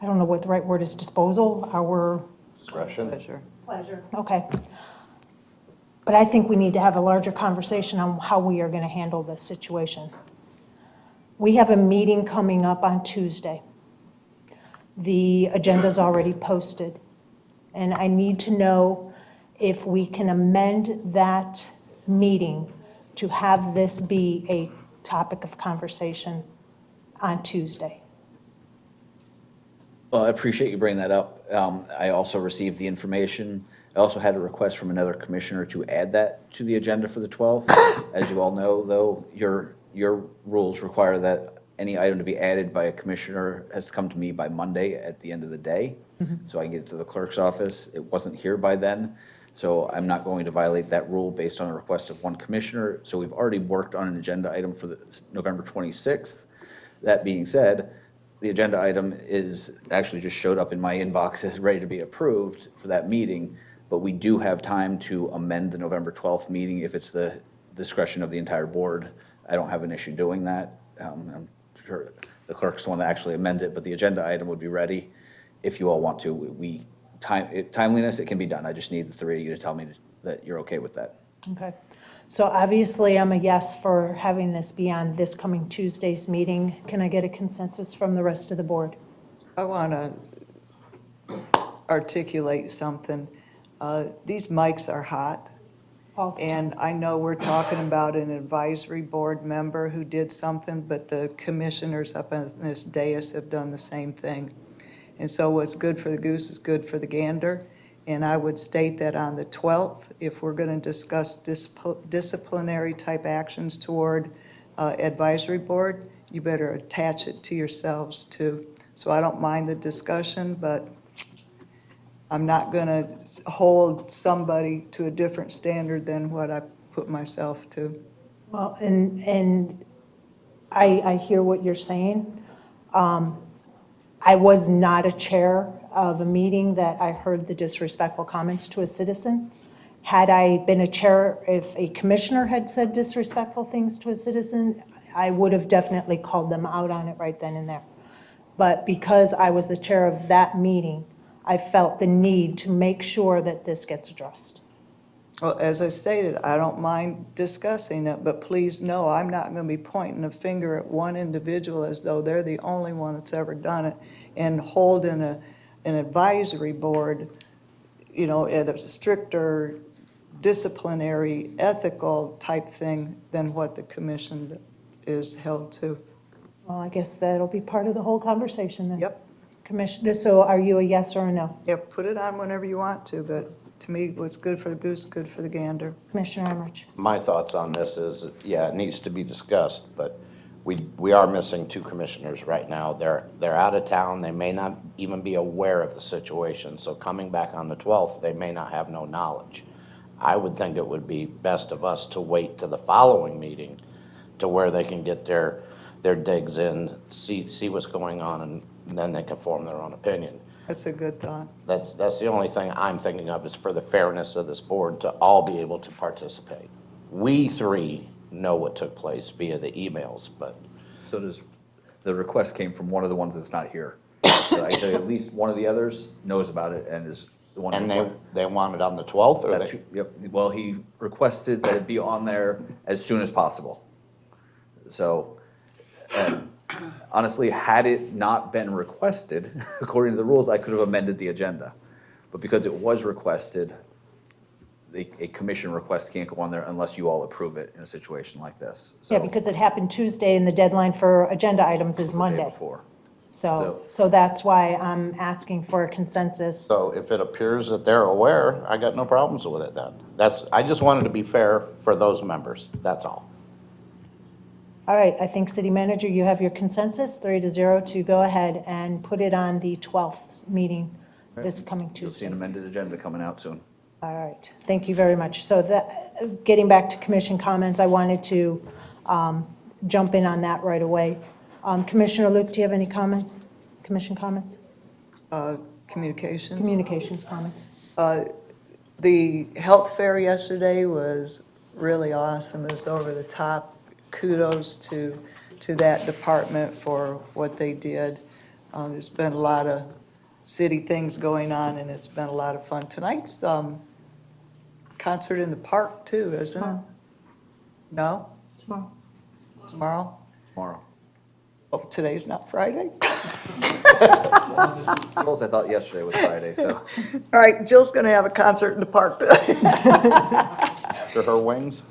I don't know what the right word is, disposal, our Discretion? Pleasure. pleasure. Okay. But I think we need to have a larger conversation on how we are going to handle this situation. We have a meeting coming up on Tuesday. The agenda's already posted. And I need to know if we can amend that meeting to have this be a topic of conversation on Tuesday. Well, I appreciate you bringing that up. I also received the information. I also had a request from another commissioner to add that to the agenda for the 12th. As you all know, though, your rules require that any item to be added by a commissioner has to come to me by Monday at the end of the day, so I can get it to the clerk's office. It wasn't here by then, so I'm not going to violate that rule based on a request of one commissioner. So we've already worked on an agenda item for the November 26th. That being said, the agenda item is actually just showed up in my inbox as ready to be approved for that meeting, but we do have time to amend the November 12th meeting if it's the discretion of the entire board. I don't have an issue doing that. I'm sure the clerk's the one that actually amends it, but the agenda item would be ready if you all want to. Timeliness, it can be done. I just need the three of you to tell me that you're okay with that. Okay. So obviously, I'm a yes for having this be on this coming Tuesday's meeting. Can I get a consensus from the rest of the board? I want to articulate something. These mics are hot, All the time. and I know we're talking about an advisory board member who did something, but the commissioners up on this dais have done the same thing. And so what's good for the goose is good for the gander. And I would state that on the 12th, if we're going to discuss disciplinary type actions toward advisory board, you better attach it to yourselves too. So I don't mind the discussion, but I'm not going to hold somebody to a different standard than what I put myself to. Well, and I hear what you're saying. I was not a chair of a meeting that I heard the disrespectful comments to a citizen. Had I been a chair, if a commissioner had said disrespectful things to a citizen, I would have definitely called them out on it right then and there. But because I was the chair of that meeting, I felt the need to make sure that this gets addressed. Well, as I stated, I don't mind discussing it, but please know, I'm not going to be pointing a finger at one individual as though they're the only one that's ever done it and holding an advisory board, you know, at a stricter disciplinary, ethical type thing than what the commission is held to. Well, I guess that'll be part of the whole conversation then. Yep. Commissioner, so are you a yes or a no? Yeah, put it on whenever you want to, but to me, what's good for the goose, good for the gander. Commissioner Emmerich? My thoughts on this is, yeah, it needs to be discussed, but we are missing two commissioners right now. They're out of town, they may not even be aware of the situation, so coming back on the 12th, they may not have no knowledge. I would think it would be best of us to wait to the following meeting to where they can get their digs in, see what's going on, and then they can form their own opinion. That's a good thought. That's the only thing I'm thinking of, is for the fairness of this board to all be able to participate. We three know what took place via the emails, but So does, the request came from one of the ones that's not here. So I tell you, at least one of the others knows about it and is the one. and they want it on the 12th, or That's- they? Yep, well, he requested that it be on there as soon as possible. So, and honestly, had it not been requested, according to the rules, I could have amended the agenda. But because it was requested, a commission request can't go on there unless you all approve it in a situation like this. So Yeah, because it happened Tuesday and the deadline for agenda items is it's the day Monday. before. So that's why I'm asking for a consensus. So if it appears that they're aware, I got no problems with it then. I just wanted to be fair for those members, that's all. All right, I think City Manager, you have your consensus, 3-0, to go ahead and put it on the 12th meeting this coming You'll see Tuesday. an amended agenda coming out soon. All right, thank you very much. So that, getting back to commission comments, I wanted to jump in on that right away. Commissioner Luke, do you have any comments? Commission comments? Communications. Communications comments? The health fair yesterday was really awesome. It was over the top. Kudos to that department for what they did. There's been a lot of city things going on, and it's been a lot of fun. Tonight's concert in the park too, isn't it? Tomorrow. No? Tomorrow. Tomorrow? Tomorrow. Oh, today's not Friday? Rules, I thought yesterday was Friday, so. All right, Jill's going to have a concert in the park today. After her wings?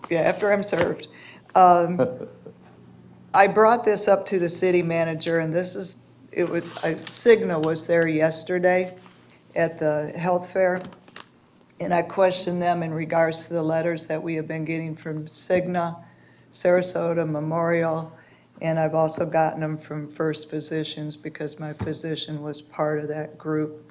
Yeah, after I'm served. I brought this up to the city manager, and Cigna was there yesterday at the health fair, and I questioned them in regards to the letters that we have been getting from Cigna, Sarasota Memorial, and I've also gotten them from First Physicians because my physician was part of that group.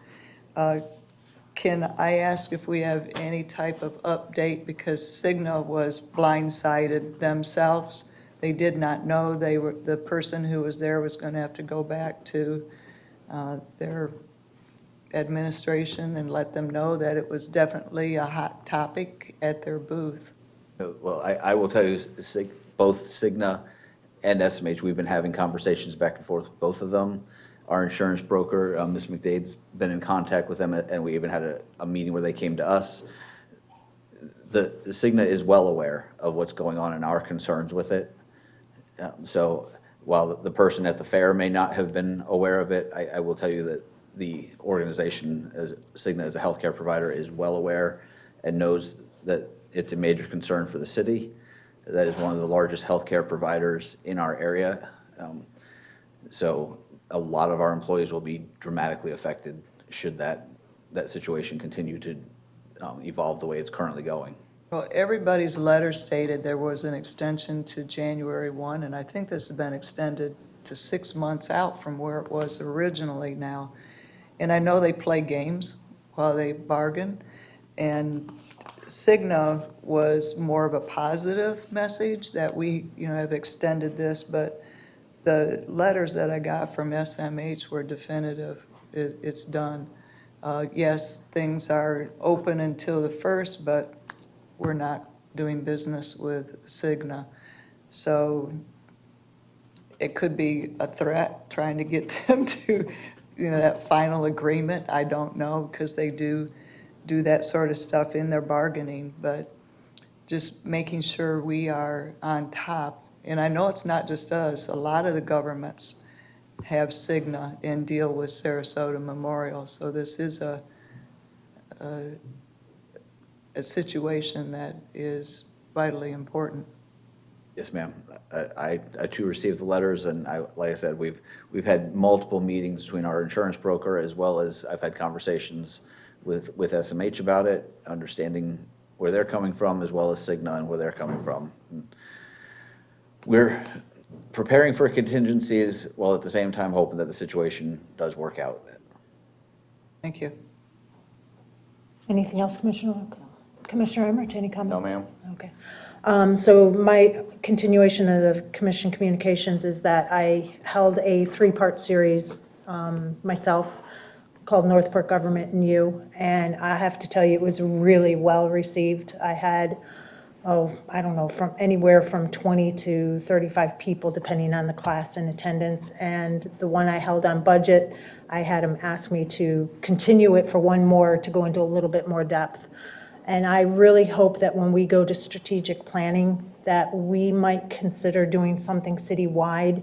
Can I ask if we have any type of update, because Cigna was blindsided themselves? They did not know the person who was there was going to have to go back to their administration and let them know that it was definitely a hot topic at their booth. Well, I will tell you, both Cigna and SMH, we've been having conversations back and forth with both of them. Our insurance broker, Ms. McDade's been in contact with them, and we even had a meeting where they came to us. The Cigna is well aware of what's going on and our concerns with it. So while the person at the fair may not have been aware of it, I will tell you that the organization, Cigna as a healthcare provider, is well aware and knows that it's a major concern for the city. That is one of the largest healthcare providers in our area. So a lot of our employees will be dramatically affected should that situation continue to evolve the way it's currently going. Well, everybody's letter stated there was an extension to January 1, and I think this has been extended to 6 months out from where it was originally now. And I know they play games while they bargain, and Cigna was more of a positive message that we, have extended this, but the letters that I got from SMH were definitive. It's done. Yes, things are open until the 1st, but we're not doing business with Cigna. So it could be a threat trying to get them to, that final agreement. I don't know, because they do that sort of stuff in their bargaining, but just making sure we are on top. And I know it's not just us. A lot of the governments have Cigna and deal with Sarasota Memorial. So this is a situation that is vitally important. Yes, ma'am. I too received the letters, and like I said, we've had multiple meetings between our insurance broker, as well as I've had conversations with SMH about it, understanding where they're coming from, as well as Cigna and where they're coming from. We're preparing for contingencies, while at the same time hoping that the situation does work out. Thank you. Anything else, Commissioner Emmerich, any comments? No, ma'am. Okay. So my continuation of the commission communications is that I held a 3-part series myself called Northport Government and You, and I have to tell you, it was really well received. I had, I don't know, from anywhere from 20 to 35 people, depending on the class in attendance. And the one I held on budget, I had them ask me to continue it for one more to go into a little bit more depth. And I really hope that when we go to strategic planning, that we might consider doing something citywide.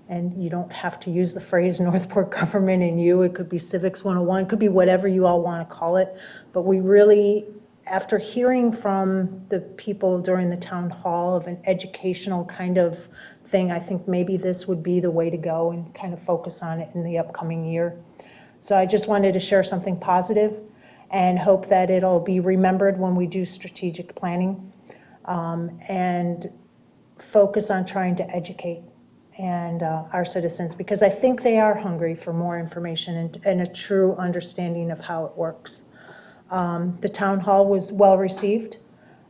And you don't have to use the phrase Northport Government and You. It could be Civics 101, it could be whatever you all want to call it. But we really, after hearing from the people during the town hall of an educational kind of thing, I think maybe this would be the way to go and kind of focus on it in the upcoming year. So I just wanted to share something positive and hope that it'll be remembered when we do strategic planning, and focus on trying to educate and our citizens, because I think they are hungry for more information and a true understanding of how it works. The town hall was well received.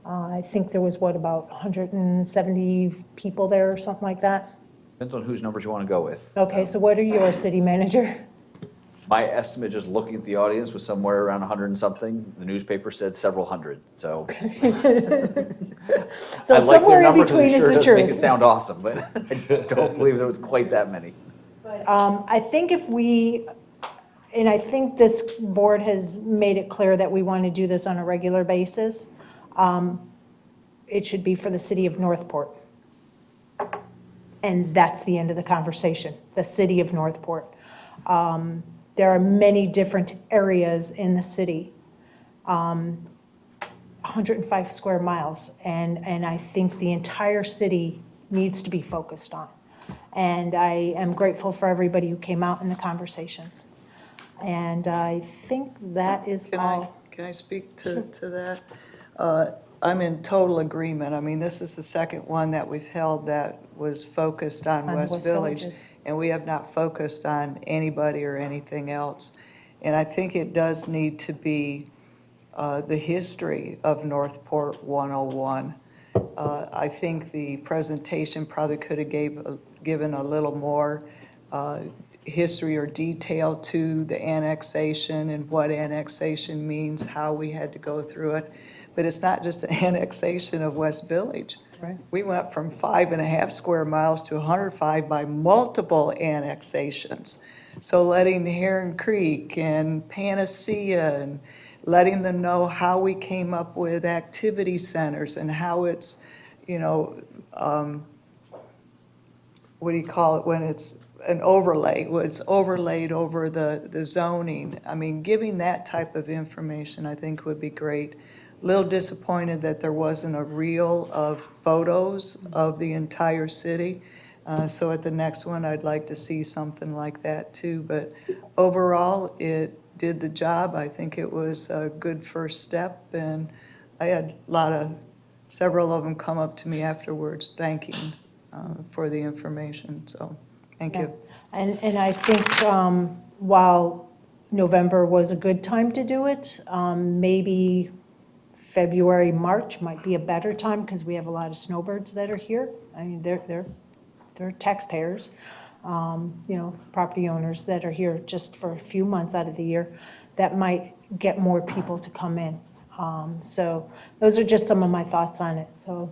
I think there was, about 170 people there or something like that? Depends on whose numbers you want to go with. Okay, so what are yours, city manager? My estimate, just looking at the audience, was somewhere around 100 and something. The newspaper said several hundred, so. So I like their somewhere in number 'cause it between is sure the does make it truth. sound awesome, but I don't believe there was quite that many. I think if we, and I think this board has made it clear that we want to do this on a regular basis, it should be for the city of Northport. And that's the end of the conversation, the city of Northport. There are many different areas in the city, 105 square miles, and I think the entire city needs to be focused on. And I am grateful for everybody who came out in the conversations. And I think that is all. Can I speak to that? I'm in total agreement. I mean, this is the second one that we've held that was focused on West Village, Villages. and we have not focused on anybody or anything else. And I think it does need to be the history of Northport 101. I think the presentation probably could have given a little more history or detail to the annexation and what annexation means, how we had to go through it. But it's not just the annexation of West Village. Right. We went from 5.5 square miles to 105 by multiple annexations. So letting Heron Creek and Panacea and letting them know how we came up with activity centers and how it's, what do you call it when it's an overlay, when it's overlaid over the zoning. I mean, giving that type of information I think would be great. A little disappointed that there wasn't a reel of photos of the entire city. So at the next one, I'd like to see something like that too. But overall, it did the job. I think it was a good first step. And I had several of them come up to me afterwards thanking for the information. So thank you. And I think while November was a good time to do it, maybe February, March might be a better time because we have a lot of snowbirds that are here. I mean, they're they're taxpayers, property owners that are here just for a few months out of the year, that might get more people to come in. So those are just some of my thoughts on it. So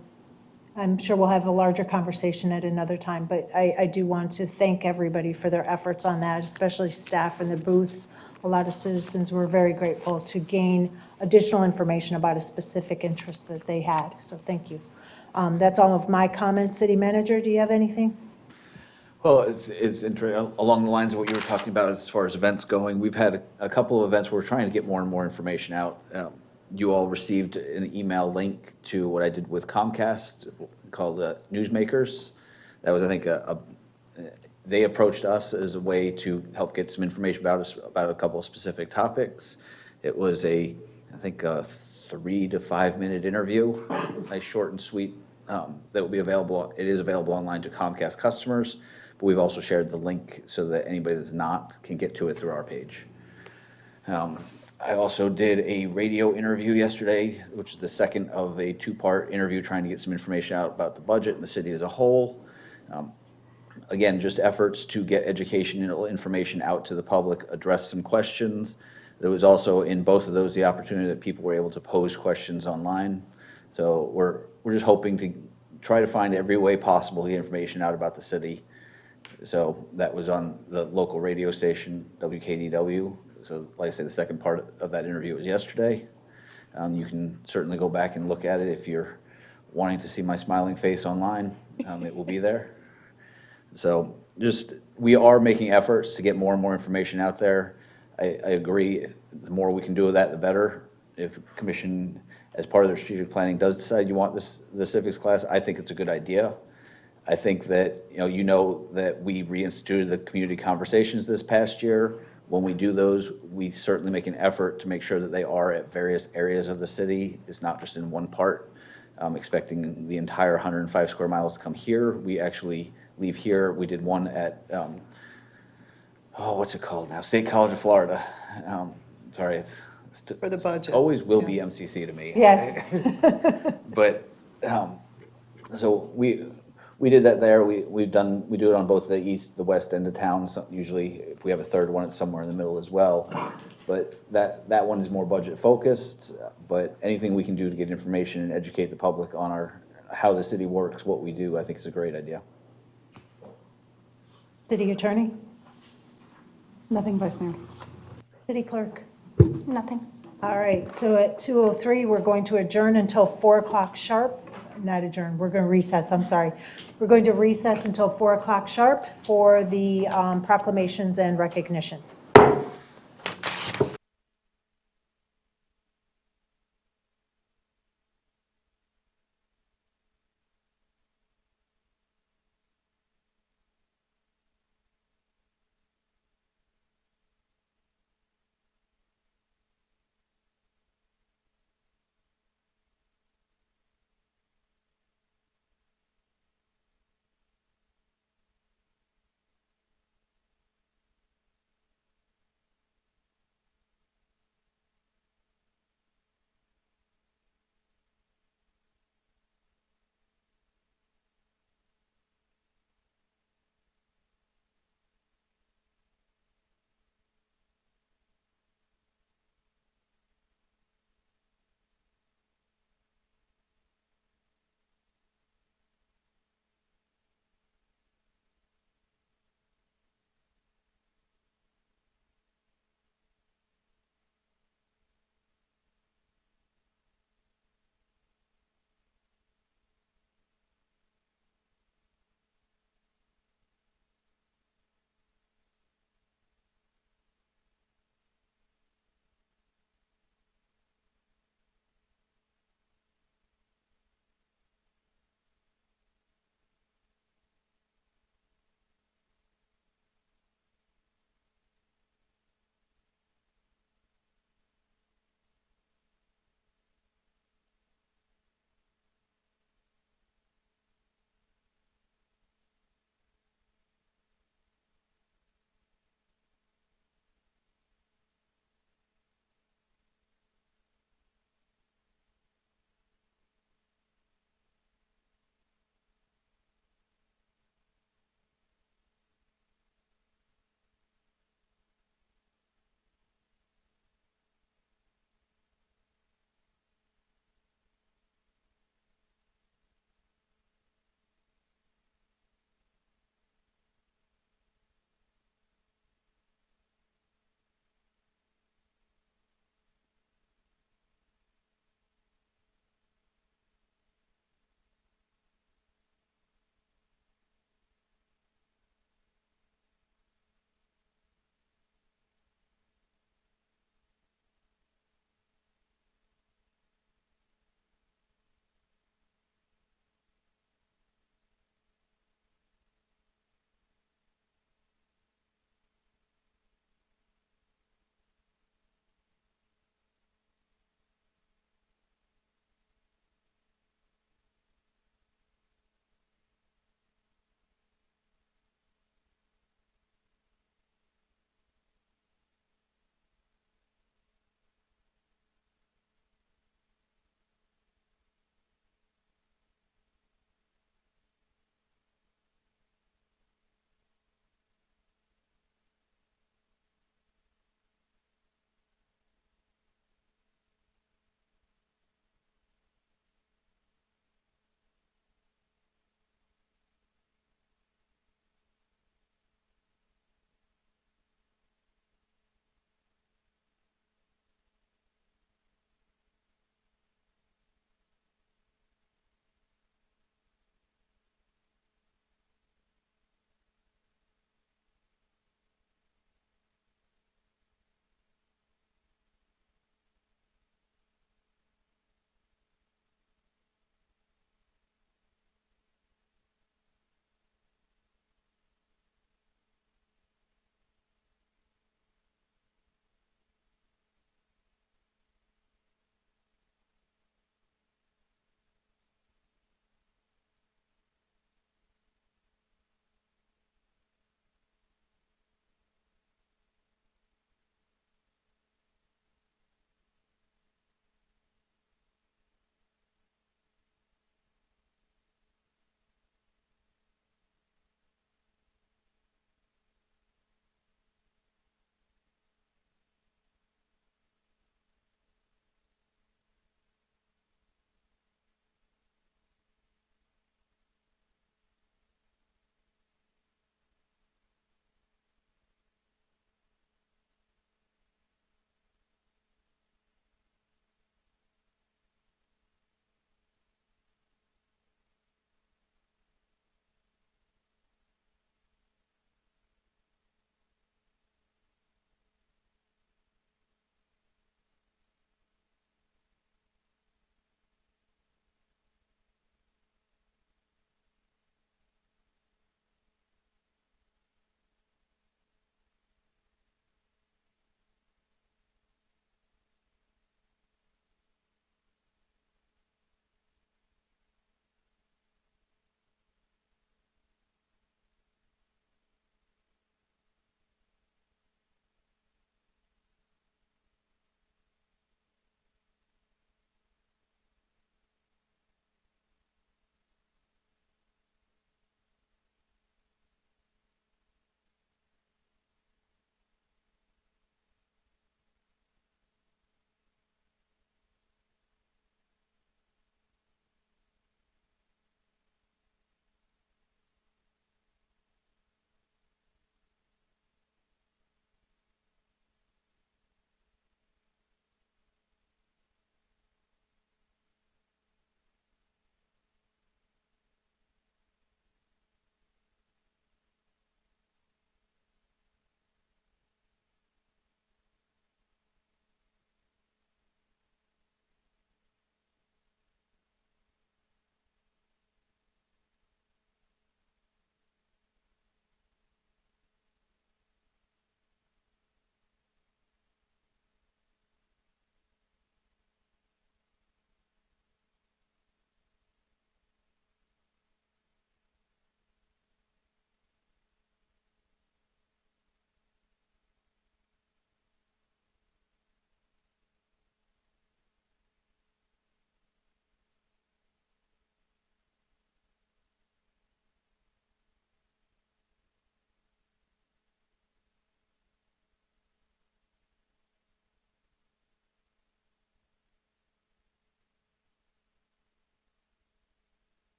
I'm sure we'll have a larger conversation at another time, but I do want to thank everybody for their efforts on that, especially staff in the booths. A lot of citizens were very grateful to gain additional information about a specific interest that they had, so thank you. That's all of my comments. City Manager, do you have anything? Well, along the lines of what you were talking about as far as events going. We've had a couple of events where we're trying to get more and more information out. You all received an email link to what I did with Comcast called Newsmakers. That was, I think, they approached us as a way to help get some information about us, about a couple of specific topics. It was I think, a 3 to 5 minute interview, nice, short and sweet, that will be available. It is available online to Comcast customers, but we've also shared the link so that anybody that's not can get to it through our page. I also did a radio interview yesterday, which is the second of a two-part interview trying to get some information out about the budget and the city as a whole. Again, just efforts to get educational information out to the public, address some questions. There was also in both of those the opportunity that people were able to pose questions online. So we're just hoping to try to find every way possible to get information out about the city. So that was on the local radio station, WKDW. So like I said, the second part of that interview was yesterday. You can certainly go back and look at it if you're wanting to see my smiling face online. It will be there. So we are making efforts to get more and more information out there. I agree, the more we can do of that, the better. If the commission, as part of their strategic planning, does decide you want the civics class, I think it's a good idea. I think that, that we reinstituted the community conversations this past year. When we do those, we certainly make an effort to make sure that they are at various areas of the city. It's not just in one part. Expecting the entire 105 square miles to come here. We actually leave here. We did one at, what's it called now? State College of Florida. Sorry, it's For the budget. always will be MCC to me. Yes. But, so we did that there. We do it on both the east, the west end of town. So usually if we have a third one, it's somewhere in the middle as well. But that one is more budget focused, but anything we can do to get information and educate the public on how the city works, what we do, I think is a great idea. City Attorney? Nothing, Vice Mayor. City Clerk? Nothing. All right, so at 2:03, we're going to adjourn until 4 o'clock sharp. Not adjourn, we're going to recess, I'm sorry. We're going to recess until 4 o'clock sharp for the proclamations and recognitions.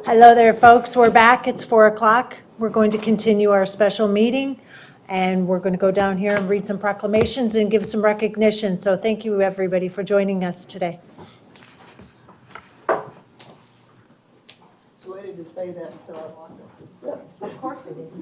Hello there, folks. We're back. It's 4 o'clock. We're going to continue our special meeting, and we're going to go down here and read some proclamations and give some recognition. So thank you, everybody, for joining us today. So I didn't say that until I walked up the steps. Of course I did.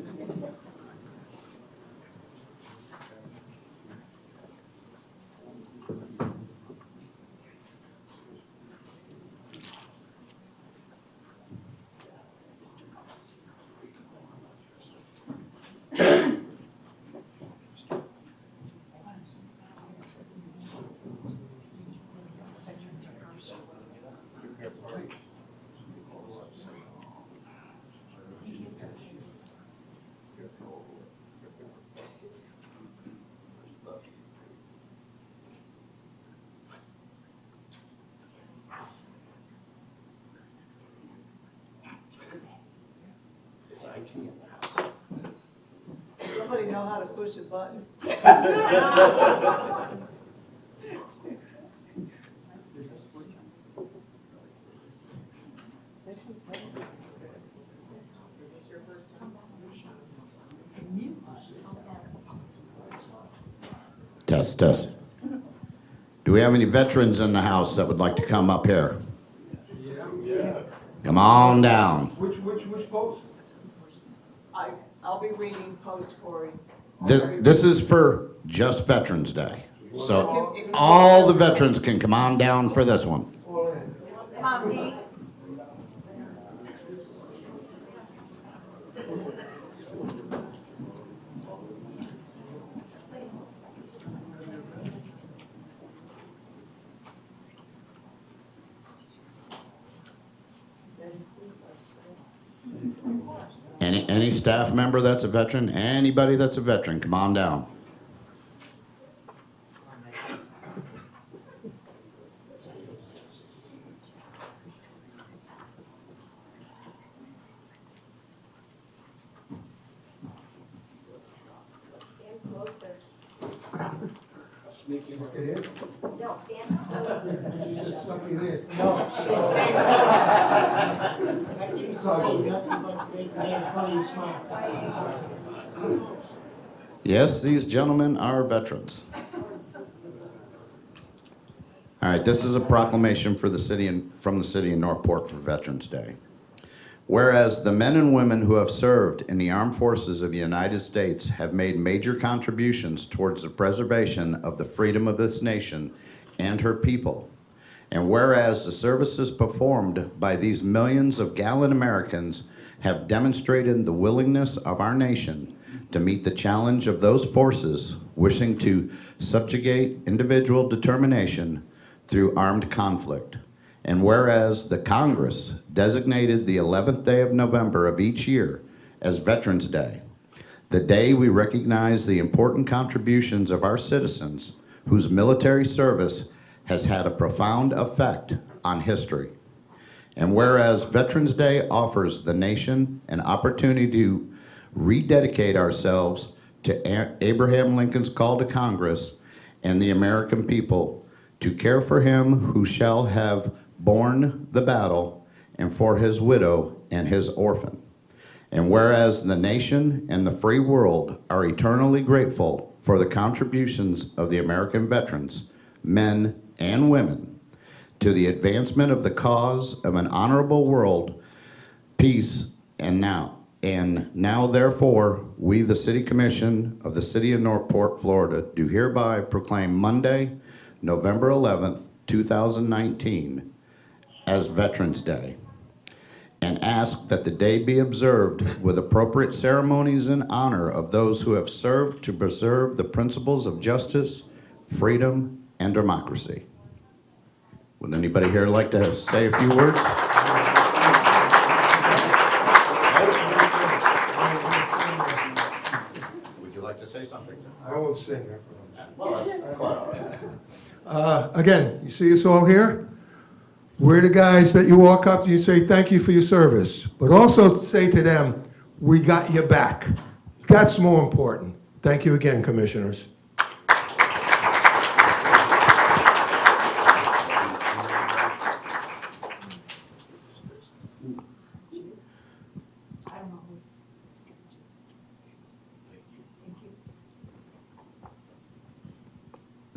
Somebody know how to push a button? Test, test. Do we have any veterans in the house that would like to come up here? Come on down. Which post? I'll be reading post Corey. This is for just Veterans Day. So all the veterans can come on down for this one. Come on, Pete. Any staff member that's a veteran, anybody that's a veteran, come on down. Sneaky look at it. No, stand up. Suck it in. Yes, these gentlemen are veterans. All right, this is a proclamation for the city and from the city of Northport for Veterans Day. Whereas the men and women who have served in the armed forces of the United States have made major contributions towards the preservation of the freedom of this nation and her people. And whereas the services performed by these millions of gallant Americans have demonstrated the willingness of our nation to meet the challenge of those forces wishing to subjugate individual determination through armed conflict. And whereas the Congress designated the 11th day of November of each year as Veterans Day, the day we recognize the important contributions of our citizens whose military service has had a profound effect on history. And whereas Veterans Day offers the nation an opportunity to rededicate ourselves to Abraham Lincoln's call to Congress and the American people to care for him who shall have borne the battle, and for his widow and his orphan. And whereas the nation and the free world are eternally grateful for the contributions of the American veterans, men and women, to the advancement of the cause of an honorable world, peace, and now therefore, we, the City Commission of the City of Northport, Florida, do hereby proclaim Monday, November 11th, 2019, as Veterans Day, and ask that the day be observed with appropriate ceremonies in honor of those who have served to preserve the principles of justice, freedom, and democracy. Would anybody here like to say a few words? Would you like to say something? I won't sing. Well, that's quite all right. Again, you see us all here? We're the guys that you walk up to, you say thank you for your service, but also say to them, we got your back. That's more important. Thank you again, commissioners.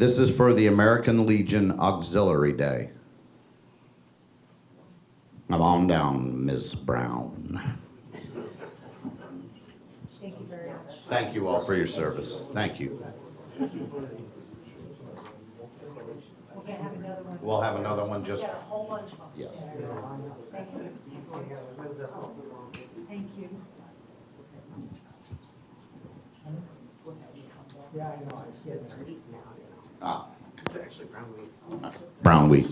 This is for the American Legion Auxiliary Day. Come on down, Ms. Brown. Thank you very much. Thank you all for your service. Thank you. We're going to have another one. We'll have another one just, A whole bunch of them. yes. Thank you. Thank you. Ah. Brown wheat.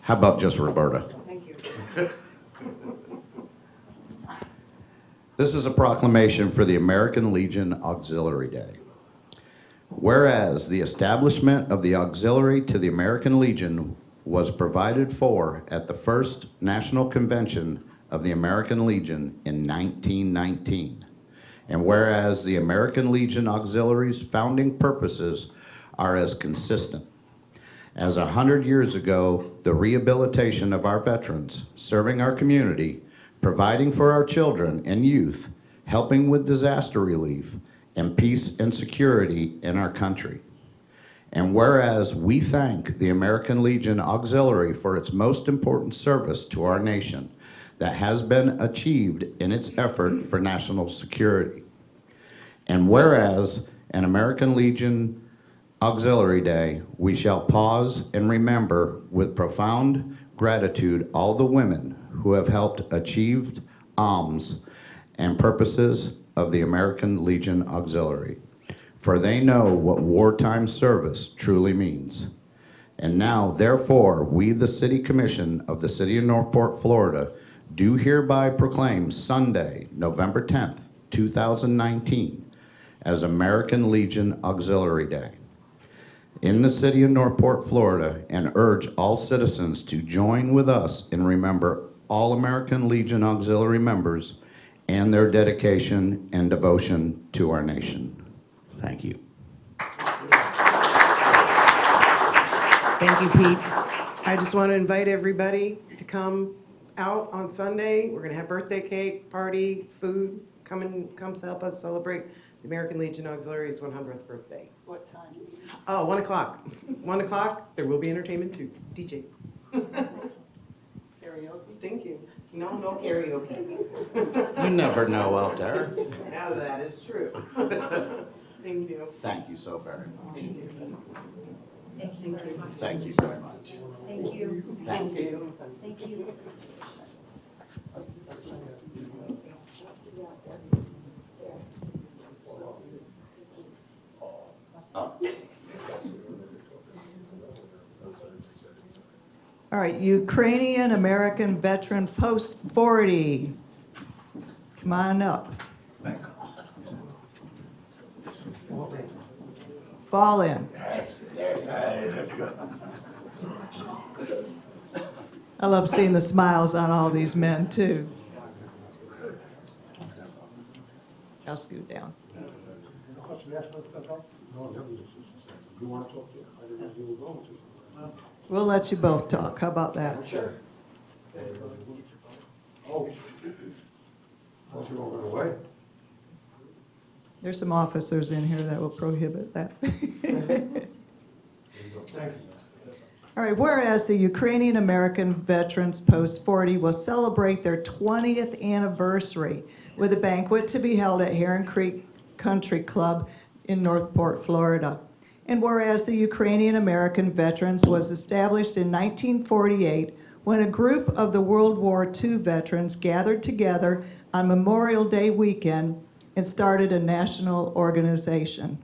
How about just Roberta? Thank you. This is a proclamation for the American Legion Auxiliary Day. Whereas the establishment of the auxiliary to the American Legion was provided for at the first National Convention of the American Legion in 1919. And whereas the American Legion Auxiliary's founding purposes are as consistent as 100 years ago, the rehabilitation of our veterans, serving our community, providing for our children and youth, helping with disaster relief, and peace and security in our country. And whereas we thank the American Legion Auxiliary for its most important service to our nation that has been achieved in its effort for national security. And whereas an American Legion Auxiliary Day, we shall pause and remember with profound gratitude all the women who have helped achieve aims and purposes of the American Legion Auxiliary, for they know what wartime service truly means. And now, therefore, we, the City Commission of the City of Northport, Florida, do hereby proclaim Sunday, November 10th, 2019, as American Legion Auxiliary Day in the City of Northport, Florida, and urge all citizens to join with us and remember all American Legion Auxiliary members and their dedication and devotion to our nation. Thank you. Thank you, Pete. I just want to invite everybody to come out on Sunday. We're going to have birthday cake, party, food. Come help us celebrate the American Legion Auxiliary's 100th birthday. What time? Oh, 1 o'clock. 1 o'clock, there will be entertainment too. DJ. Karaoke? Thank you. No karaoke. You never know out there. Yeah, that is true. Thank you. Thank you so very much. Thank you very much. Thank you very much. Thank you. Thank you. Thank you. All right, Ukrainian American veteran post 40. Come on up. Fall in. I love seeing the smiles on all these men, too. I'll scoot down. We'll let you both talk. How about that? Sure. Oh. Don't you want to go away? There's some officers in here that will prohibit that. Thank you. All right, whereas the Ukrainian American Veterans Post 40 will celebrate their 20th anniversary with a banquet to be held at Heron Creek Country Club in Northport, Florida. And whereas the Ukrainian American Veterans was established in 1948 when a group of the World War II veterans gathered together on Memorial Day weekend and started a national organization.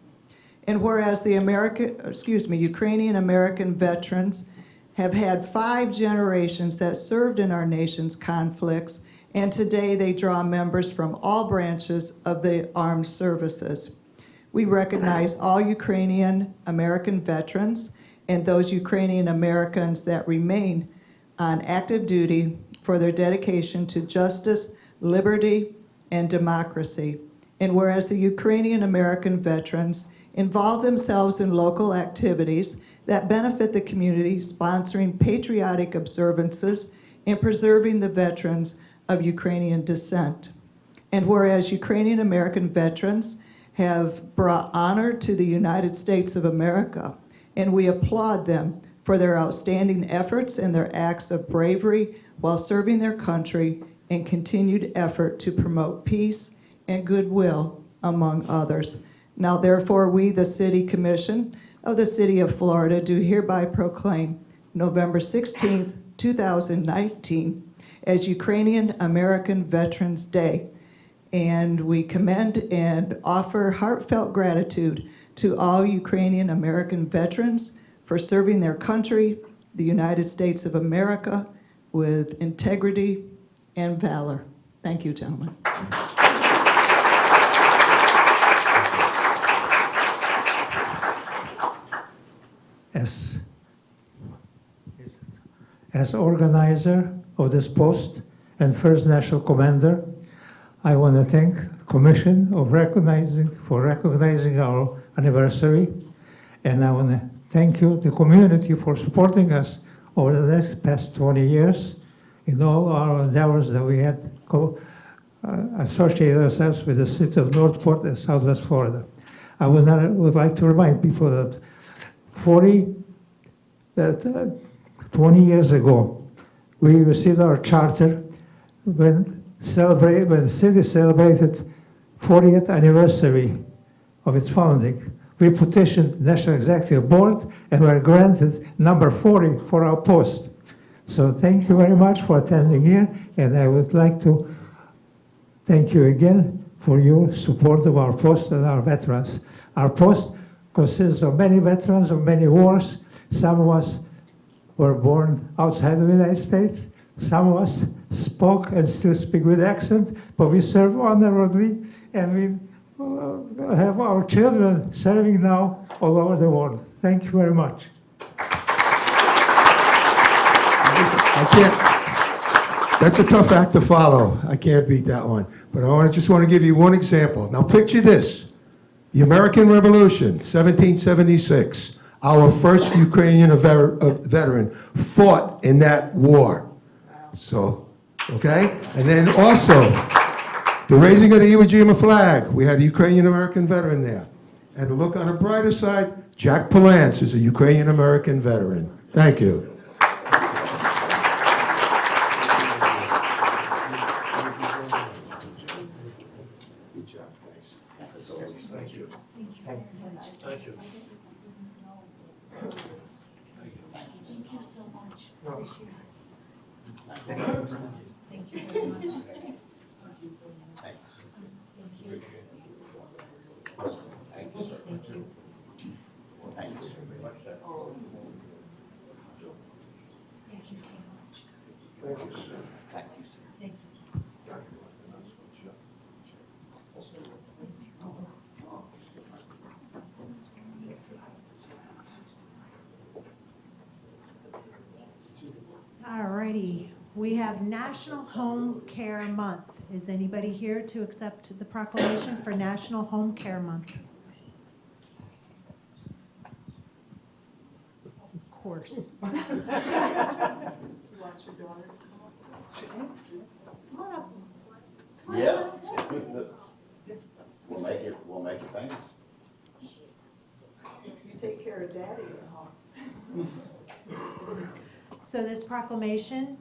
And whereas the Ukrainian American veterans have had 5 generations that served in our nation's conflicts, and today they draw members from all branches of the armed services. We recognize all Ukrainian American veterans and those Ukrainian Americans that remain on active duty for their dedication to justice, liberty, and democracy. And whereas the Ukrainian American veterans involve themselves in local activities that benefit the community, sponsoring patriotic observances and preserving the veterans of Ukrainian descent. And whereas Ukrainian American veterans have brought honor to the United States of America, and we applaud them for their outstanding efforts and their acts of bravery while serving their country and continued effort to promote peace and goodwill among others. Now therefore, we, the City Commission of the City of Florida, do hereby proclaim November 16th, 2019 as Ukrainian American Veterans Day. And we commend and offer heartfelt gratitude to all Ukrainian American veterans for serving their country, the United States of America, with integrity and valor. Thank you, gentlemen. As organizer of this post and first national commander, I want to thank Commission for recognizing our anniversary, and I want to thank you, the community, for supporting us over the past 20 years in all our endeavors that we had associated ourselves with the city of Northport and Southwest Florida. I would like to remind people that 20 years ago, we received our charter when the city celebrated 40th anniversary of its founding. We petitioned National Executive Board and were granted number 40 for our post. So thank you very much for attending here, and I would like to thank you again for your support of our post and our veterans. Our post consists of many veterans of many wars. Some of us were born outside of the United States. Some of us spoke and still speak with accent, but we serve honorably, and we have our children serving now all over the world. Thank you very much. That's a tough act to follow. I can't beat that one. But I just want to give you one example. Now picture this. The American Revolution, 1776. Our first Ukrainian veteran fought in that war. So, okay? And then also, the raising of the Iwo Jima flag. We had a Ukrainian American veteran there. And to look on the brighter side, Jack Palance is a Ukrainian American veteran. Thank you. Alrighty, we have National Home Care Month. Is anybody here to accept the proclamation for National Home Care Month? Of course. Yeah. We'll make it famous. Take care of Daddy at home. So this proclamation,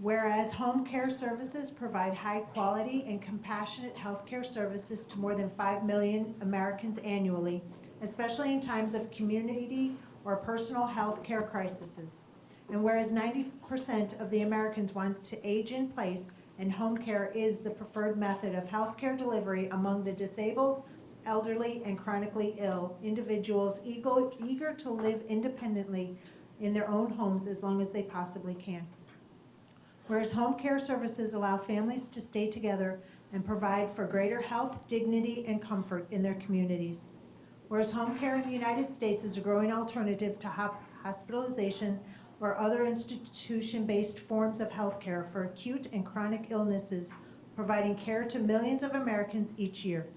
whereas home care services provide high quality and compassionate health care services to more than 5 million Americans annually, especially in times of community or personal health care crises. And whereas 90% of the Americans want to age in place, and home care is the preferred method of health care delivery among the disabled, elderly, and chronically ill individuals eager to live independently in their own homes as long as they possibly can. Whereas home care services allow families to stay together and provide for greater health, dignity, and comfort in their communities. Whereas home care in the United States is a growing alternative to hospitalization or other institution-based forms of health care for acute and chronic illnesses, providing care to millions of Americans each year.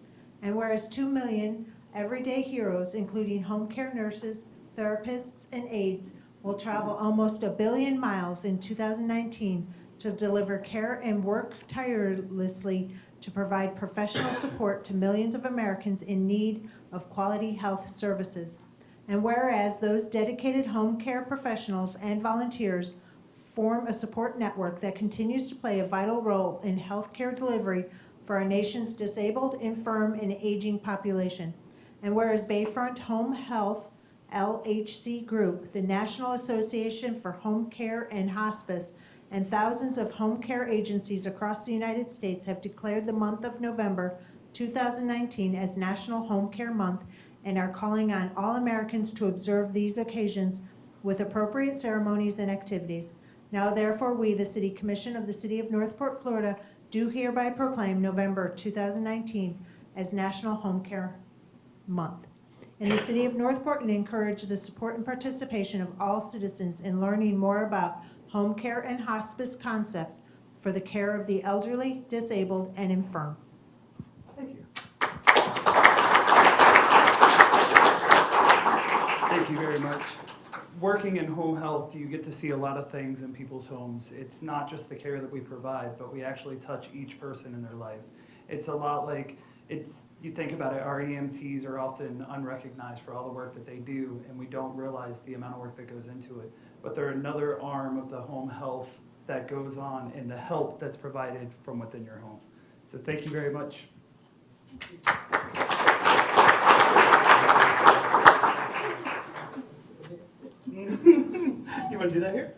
And whereas 2 million everyday heroes, including home care nurses, therapists, and aides, will travel almost 1 billion miles in 2019 to deliver care and work tirelessly to provide professional support to millions of Americans in need of quality health services. And whereas those dedicated home care professionals and volunteers form a support network that continues to play a vital role in healthcare delivery for our nation's disabled, infirm, and aging population. And whereas Bayfront Home Health LHC Group, the National Association for Home Care and Hospice, and thousands of home care agencies across the United States have declared the month of November 2019 as National Home Care Month and are calling on all Americans to observe these occasions with appropriate ceremonies and activities. Now therefore, we, the City Commission of the City of Northport, Florida, do hereby proclaim November 2019 as National Home Care Month in the City of Northport, and encourage the support and participation of all citizens in learning more about home care and hospice concepts for the care of the elderly, disabled, and infirm. Thank you. Thank you very much. Working in home health, you get to see a lot of things in people's homes. It's not just the care that we provide, but we actually touch each person in their life. It's a lot like, you think about it, our EMTs are often unrecognized for all the work that they do, and we don't realize the amount of work that goes into it. But they're another arm of the home health that goes on and the help that's provided from within your home. So thank you very much. You want to do that here?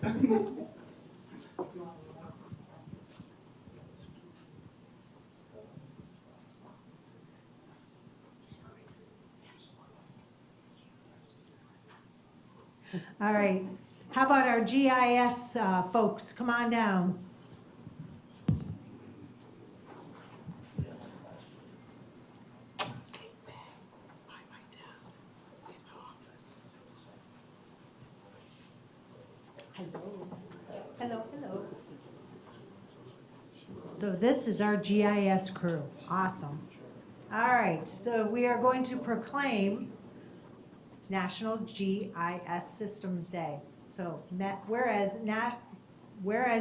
All right. How about our GIS folks? Come on down. Hello, hello. So this is our GIS crew. Awesome. All right, so we are going to proclaim National GIS Systems Day. So whereas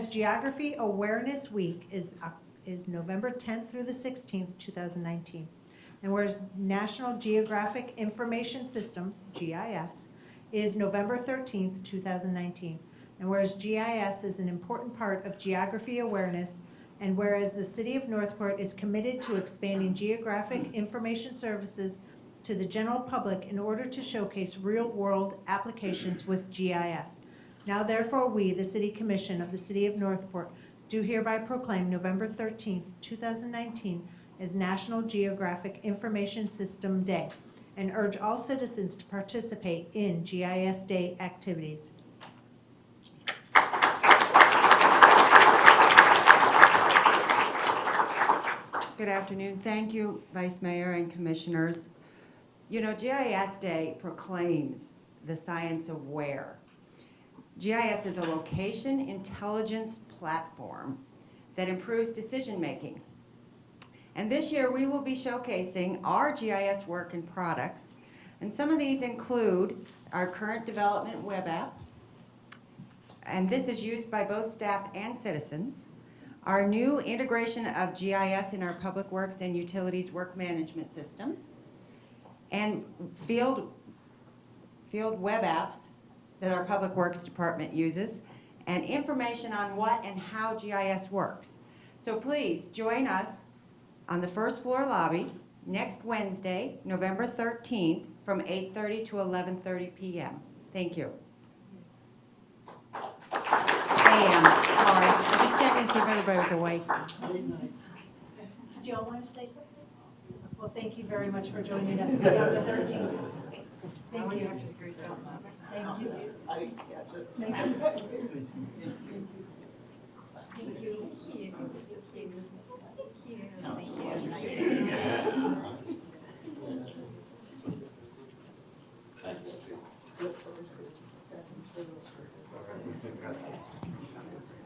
Geography Awareness Week is November 10th through the 16th, 2019. And whereas National Geographic Information Systems, GIS, is November 13th, 2019. And whereas GIS is an important part of geography awareness, and whereas the City of Northport is committed to expanding geographic information services to the general public in order to showcase real-world applications with GIS. Now therefore, we, the City Commission of the City of Northport, do hereby proclaim November 13th, 2019 as National Geographic Information System Day, and urge all citizens to participate in GIS Day activities. Good afternoon. Thank you, Vice Mayor and Commissioners. You know, GIS Day proclaims the science of where. GIS is a location intelligence platform that improves decision-making. And this year we will be showcasing our GIS work and products. And some of these include our current development web app. And this is used by both staff and citizens. Our new integration of GIS in our Public Works and Utilities Work Management System. And field web apps that our Public Works Department uses, and information on what and how GIS works. So please join us on the first floor lobby next Wednesday, November 13th, from 8:30 to 11:30 p.m. Thank you. And, sorry, I'm just checking to see if everybody was awake. Did you all want to say something? Well, thank you very much for joining us. See you on the 13th. Thank you. Thank you.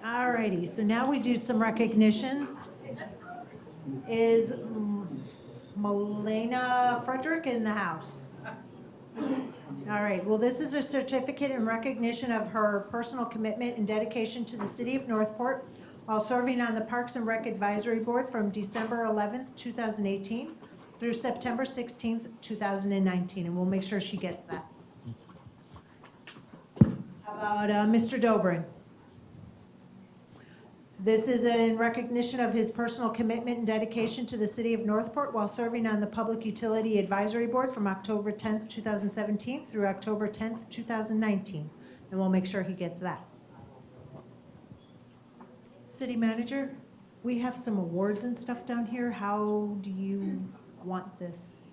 All righty, so now we do some recognitions. Is Melena Frederick in the house? All right, well, this is a certificate in recognition of her personal commitment and dedication to the City of Northport, while serving on the Parks and Rec Advisory Board from December 11th, 2018 through September 16th, 2019, and we'll make sure she gets that. How about Mr. Dobrin? This is in recognition of his personal commitment and dedication to the city of Northport while serving on the Public Utility Advisory Board from October 10th, 2017 through October 10th, 2019. And we'll make sure he gets that. City Manager, we have some awards and stuff down here. How do you want this?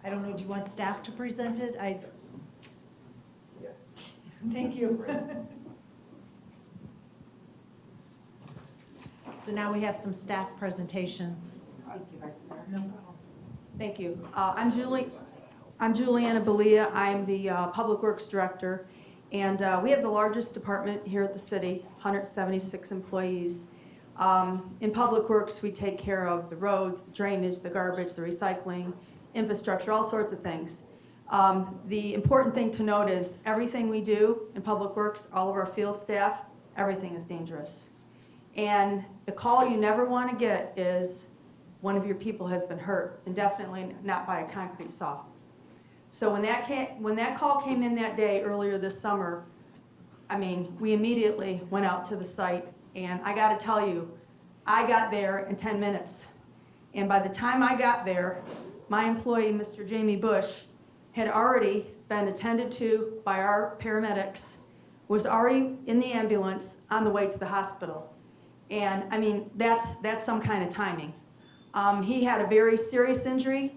I don't know, do you want staff to present it? Thank you. So now we have some staff presentations. Thank you. I'm Juliana Belia. I'm the Public Works Director, and we have the largest department here at the city, 176 employees. In Public Works, we take care of the roads, the drainage, the garbage, the recycling, infrastructure, all sorts of things. The important thing to note is everything we do in Public Works, all of our field staff, everything is dangerous. And the call you never want to get is one of your people has been hurt, and definitely not by a concrete saw. So when that call came in that day earlier this summer, I mean, we immediately went out to the site, and I got to tell you, I got there in 10 minutes. And by the time I got there, my employee, Mr. Jamie Bush, had already been attended to by our paramedics, was already in the ambulance on the way to the hospital. And I mean, that's some kind of timing. He had a very serious injury,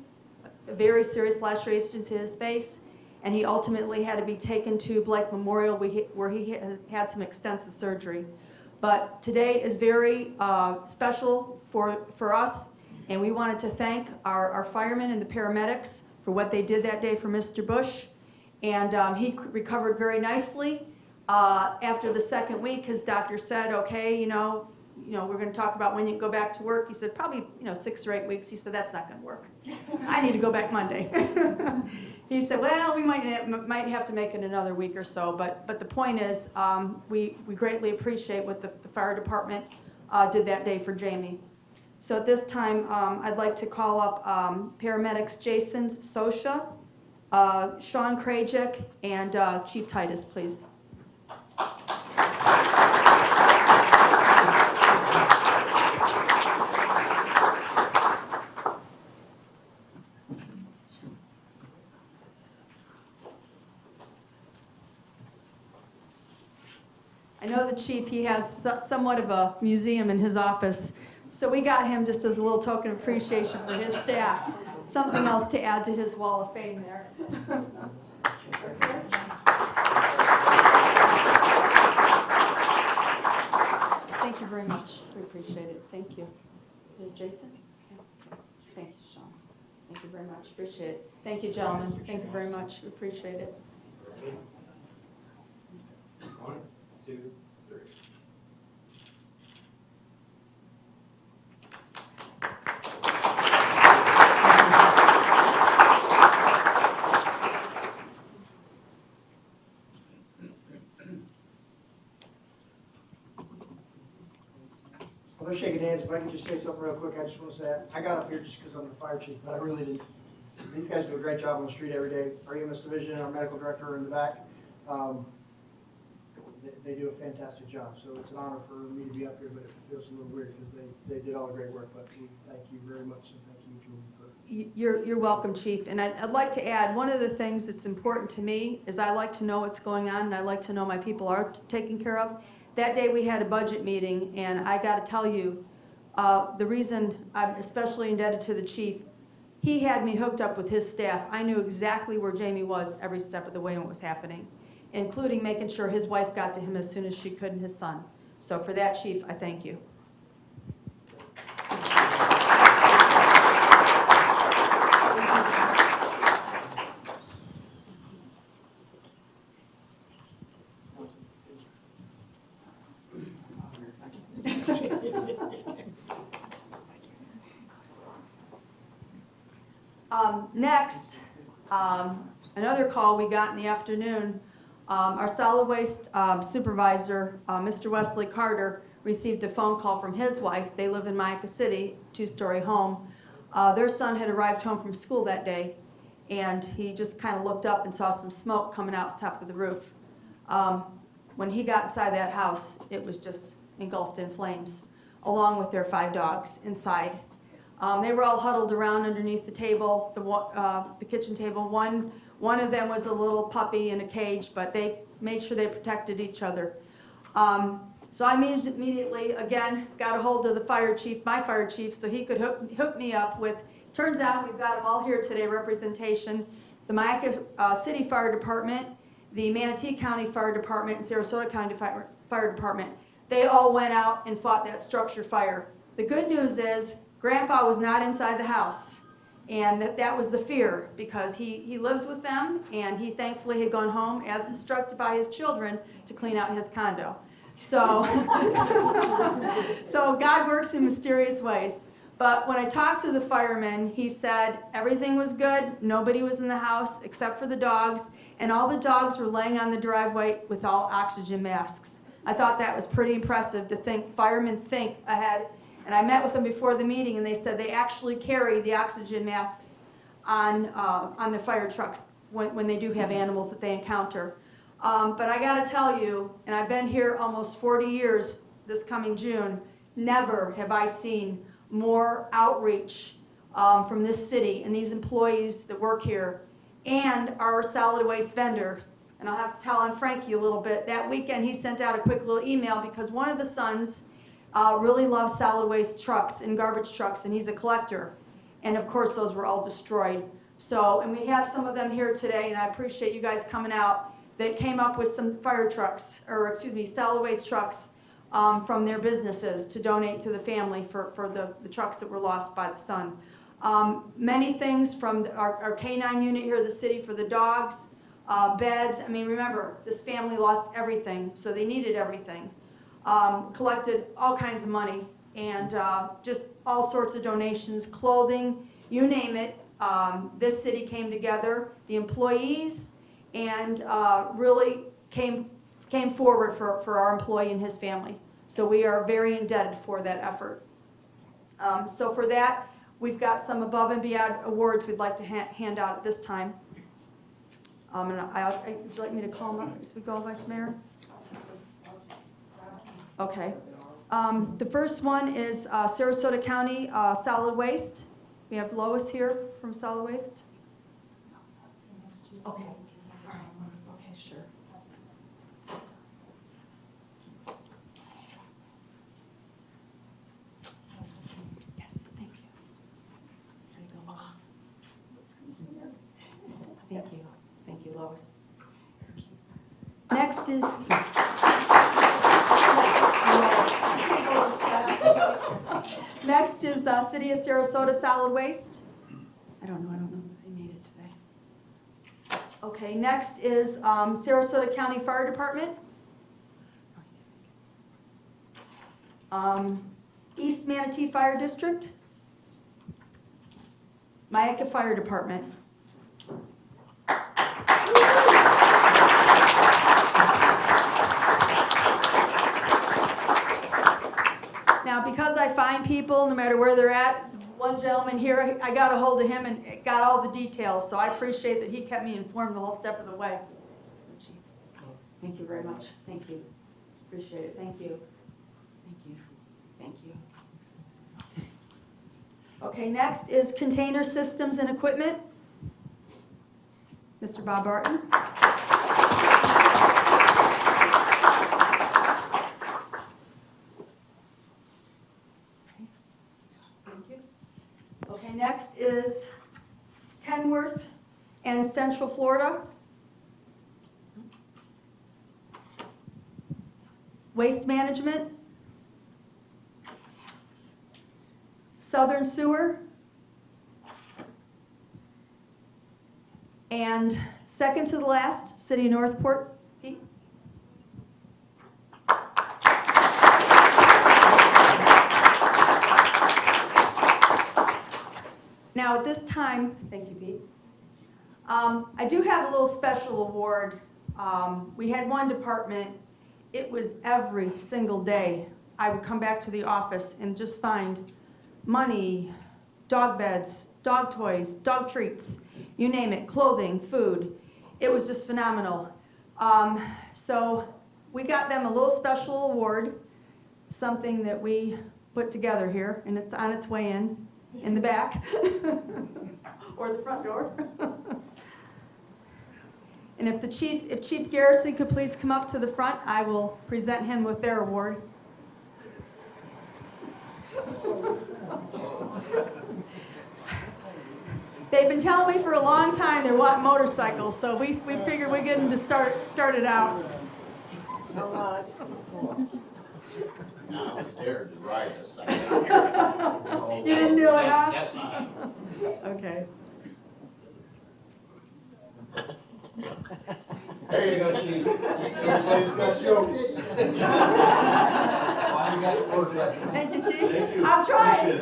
a very serious laceration to his face, and he ultimately had to be taken to Blake Memorial where he had some extensive surgery. But today is very special for us, and we wanted to thank our firemen and the paramedics for what they did that day for Mr. Bush. And he recovered very nicely. After the second week, his doctor said, okay, we're going to talk about when you go back to work. He said, probably 6 or 8 weeks. He said, that's not going to work. I need to go back Monday. He said, well, we might have to make it another week or so. But the point is, we greatly appreciate what the fire department did that day for Jamie. So at this time, I'd like to call up paramedics Jason Sosha, Sean Krajik, and Chief Titus, please. I know the chief, he has somewhat of a museum in his office, so we got him just as a little token of appreciation for his staff. Something else to add to his wall of fame there. Thank you very much. We appreciate it. Thank you. Jason? Thank you, Sean. Thank you very much. Appreciate it. Thank you, gentlemen. Thank you very much. We appreciate it. 1, 2, 3. I'm gonna shake hands, if I can just say something real quick, I just want to say, I got up here just because I'm the fire chief, but I really didn't. These guys do a great job on the street every day. Our EMS division, our medical director are in the back. They do a fantastic job, so it's an honor for me to be up here, but it feels a little weird because they did all the great work, but we thank you very much, and thank you, Julie, for. You're welcome, Chief. And I'd like to add, one of the things that's important to me is I like to know what's going on, and I like to know my people are taken care of. That day we had a budget meeting, and I got to tell you, the reason I'm especially indebted to the chief, he had me hooked up with his staff. I knew exactly where Jamie was every step of the way when it was happening, including making sure his wife got to him as soon as she could and his son. So for that, Chief, I thank you. Next, Another call we got in the afternoon, our solid waste supervisor, Mr. Wesley Carter, received a phone call from his wife. They live in Mayaca City, two-story home. Their son had arrived home from school that day, and he just kind of looked up and saw some smoke coming out the top of the roof. When he got inside that house, it was just engulfed in flames, along with their 5 dogs inside. They were all huddled around underneath the table, the kitchen table. One of them was a little puppy in a cage, but they made sure they protected each other. So I immediately, again, got a hold of the fire chief, my fire chief, so he could hook me up with, turns out we've got them all here today, representation, the Mayaca City Fire Department, the Manatee County Fire Department, and Sarasota County Fire Department. They all went out and fought that structure fire. The good news is Grandpa was not inside the house, and that was the fear, because he lives with them, and he thankfully had gone home as instructed by his children to clean out his condo. So, so God works in mysterious ways. But when I talked to the fireman, he said everything was good, nobody was in the house except for the dogs, and all the dogs were laying on the driveway with all oxygen masks. I thought that was pretty impressive to think, firemen think ahead. And I met with them before the meeting, and they said they actually carry the oxygen masks on the fire trucks when they do have animals that they encounter. But I gotta tell you, and I've been here almost 40 years this coming June, never have I seen more outreach from this city and these employees that work here and our solid waste vendor. And I'll have to tell on Frankie a little bit. That weekend he sent out a quick little email because one of the sons really loves solid waste trucks and garbage trucks, and he's a collector. And of course those were all destroyed. So, and we have some of them here today, and I appreciate you guys coming out. They came up with some fire trucks, or excuse me, solid waste trucks from their businesses to donate to the family for the trucks that were lost by the sun. Many things from our K-9 unit here at the city for the dogs, beds. I mean, remember, this family lost everything, so they needed everything. Collected all kinds of money, and just all sorts of donations, clothing, you name it. This city came together, the employees, and really came forward for our employee and his family. So we are very indebted for that effort. So for that, we've got some above and beyond awards we'd like to hand out at this time. And would you like me to call them up as we go, Vice Mayor? Okay. The first one is Sarasota County Solid Waste. We have Lois here from Solid Waste. Okay. All right. Okay, sure. Yes, thank you. There you go, Lois. Thank you. Thank you, Lois. Next is... Next is the City of Sarasota Solid Waste. I don't know if they made it today. Okay, next is Sarasota County Fire Department. East Manatee Fire District. Mayaca Fire Department. Now, because I find people, no matter where they're at, one gentleman here, I got a hold of him and got all the details, so I appreciate that he kept me informed the whole step of the way. Thank you very much. Thank you. Appreciate it. Thank you. Thank you. Thank you. Okay, next is Container Systems and Equipment. Mr. Bob Barton. Okay, next is Kenworth and Central Florida. Waste Management. Southern Sewer. And second to the last, City of Northport. Pete? Now at this time, thank you, Pete. I do have a little special award. We had one department, it was every single day. I would come back to the office and just find money, dog beds, dog toys, dog treats, you name it, clothing, food. It was just phenomenal. So we got them a little special award, something that we put together here, and it's on its way in the back, or the front door. And if Chief Garrison could please come up to the front, I will present him with their award. They've been telling me for a long time they want motorcycles, so we figured we'd get them to start it out. Now, I was dared to ride a second. You didn't do it, huh? That's not. Okay. There you go, Chief. That's yours. Thank you, Chief. I'm trying.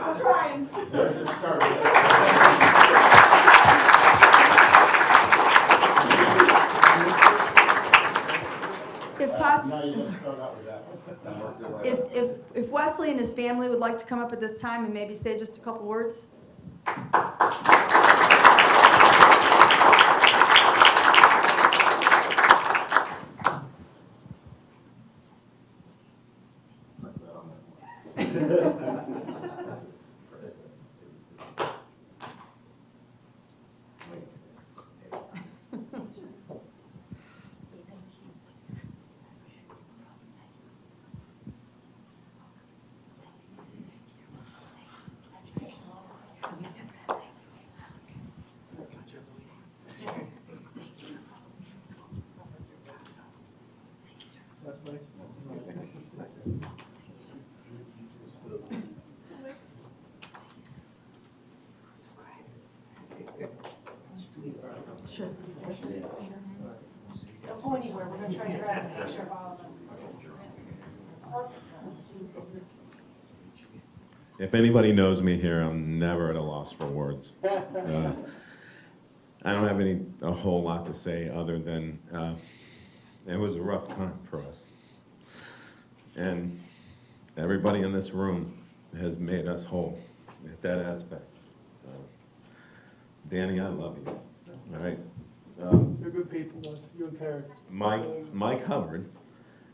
If possible, if Wesley and his family would like to come up at this time and maybe say just a couple words. Sure. Don't go anywhere, we're going to try to grab a picture of all of us. If anybody knows me here, I'm never at a loss for words. I don't have a whole lot to say other than it was a rough time for us. And everybody in this room has made us whole at that aspect. Danny, I love you. All right. You're good people, you and Karen. Mike Hubbard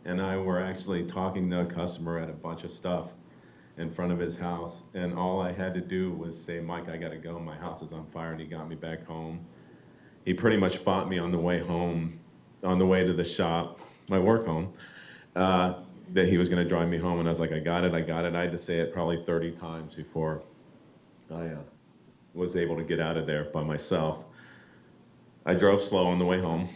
and I were actually talking to a customer at a bunch of stuff in front of his house, and all I had to do was say, Mike, I gotta go, my house is on fire, and he got me back home. He pretty much fought me on the way home, on the way to the shop, my work home, that he was gonna drive me home, and I was like, I got it. I had to say it probably 30 times before I was able to get out of there by myself. I drove slow on the way home.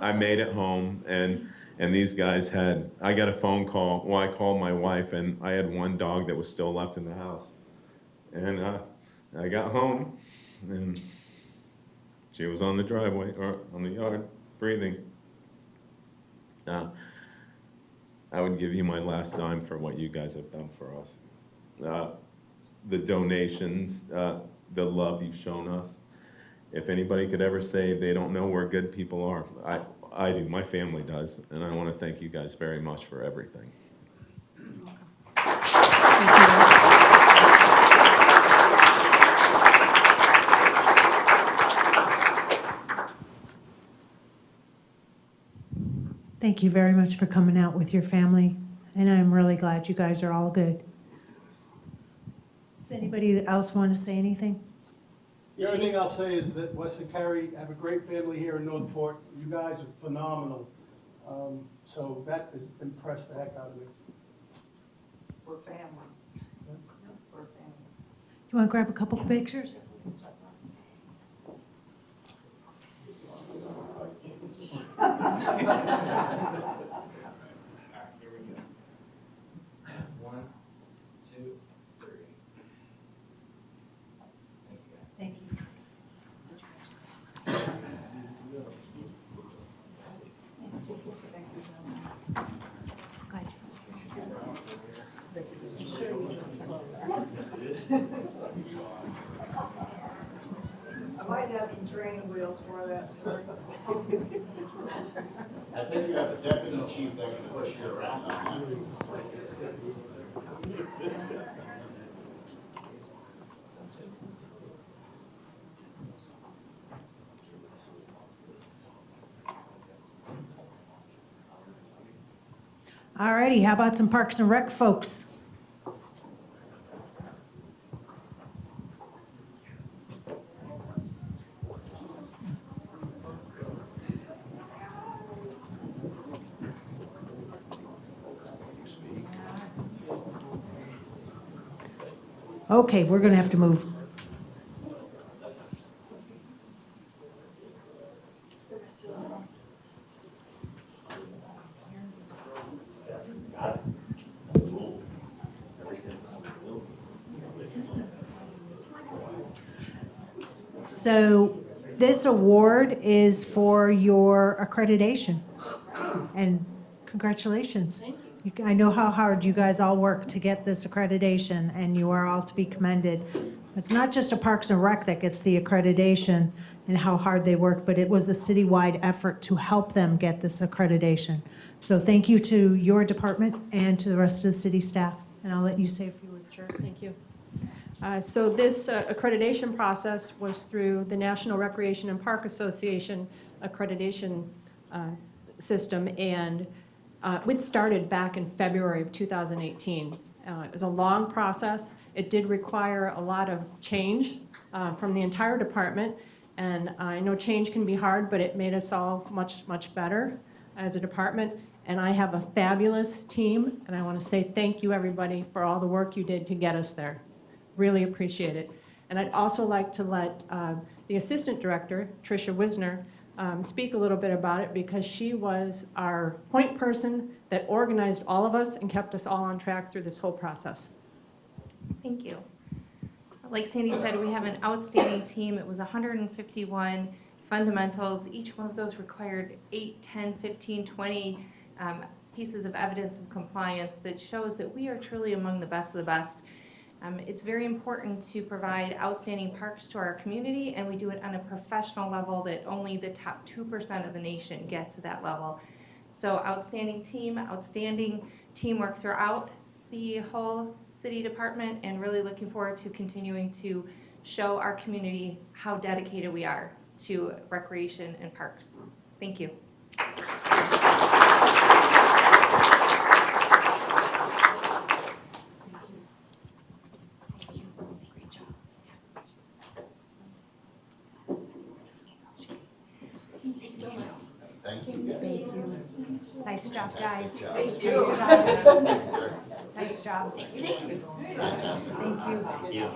I made it home, and these guys I got a phone call. Well, I called my wife, and I had one dog that was still left in the house. And I got home, and she was on the driveway, or on the yard, breathing. I would give you my last dime for what you guys have done for us. The donations, the love you've shown us. If anybody could ever say they don't know where good people are, I do, my family does, and I want to thank you guys very much for everything. Thank you very much for coming out with your family, and I'm really glad you guys are all good. Does anybody else want to say anything? The only thing I'll say is that Wes and Carrie have a great family here in Northport. You guys are phenomenal. So that has impressed the heck out of me. We're family. We're family. You want to grab a couple pictures? One, two, three. Thank you. Glad you. I might have some training wheels for that, sir. I think you have a deputy chief that can push you around on that. All righty, how about some Parks and Rec folks? Okay, we're going to have to move. So this award is for your accreditation, and congratulations. I know how hard you guys all work to get this accreditation, and you are all to be commended. It's not just a Parks and Rec that gets the accreditation and how hard they work, but it was a citywide effort to help them get this accreditation. So thank you to your department and to the rest of the city staff, and I'll let you say a few words. Sure, thank you. So this accreditation process was through the National Recreation and Park Association accreditation system, and it started back in February of 2018. It was a long process. It did require a lot of change from the entire department, and I know change can be hard, but it made us all much, much better as a department. And I have a fabulous team, and I want to say thank you, everybody, for all the work you did to get us there. Really appreciate it. And I'd also like to let the Assistant Director, Tricia Wisner, speak a little bit about it, because she was our point person that organized all of us and kept us all on track through this whole process. Thank you. Like Sandy said, we have an outstanding team. It was 151 fundamentals. Each one of those required 8, 10, 15, 20 pieces of evidence of compliance that shows that we are truly among the best of the best. It's very important to provide outstanding parks to our community, and we do it on a professional level that only the top 2% of the nation get to that level. So outstanding teamwork throughout the whole city department, and really looking forward to continuing to show our community how dedicated we are to recreation and parks. Thank you. Nice job, guys. Thank you. Nice job. Thank you. Thank you.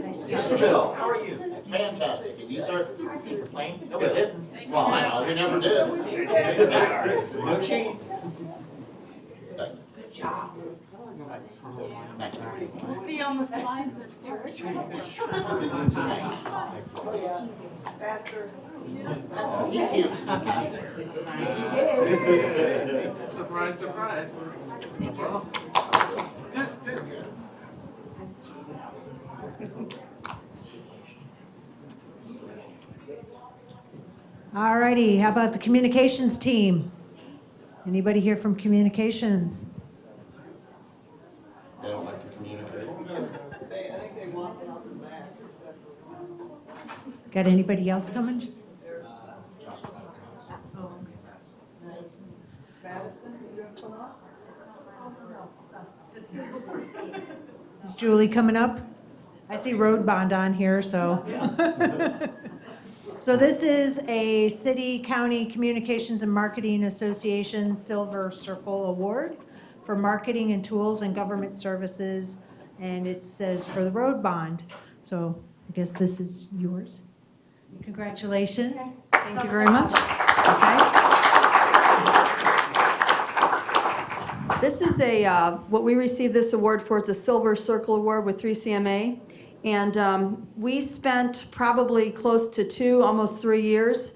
Nice job. Mr. Bill. How are you? Fantastic. And you, sir? Complain? Nobody listens. Well, I know, we never did. No change. Good job. We'll see on the slide. Faster. He can't sneak in. Surprise, surprise. All righty, how about the communications team? Anybody here from communications? They don't like to communicate. Got anybody else coming? Is Julie coming up? I see road bond on here, so. So this is a City County Communications and Marketing Association Silver Circle Award for marketing and tools and government services, and it says for the road bond. So I guess this is yours. Congratulations. Thank you very much. Okay. This is what we received this award for. It's a Silver Circle Award with 3CMA. And we spent probably close to 2, almost 3 years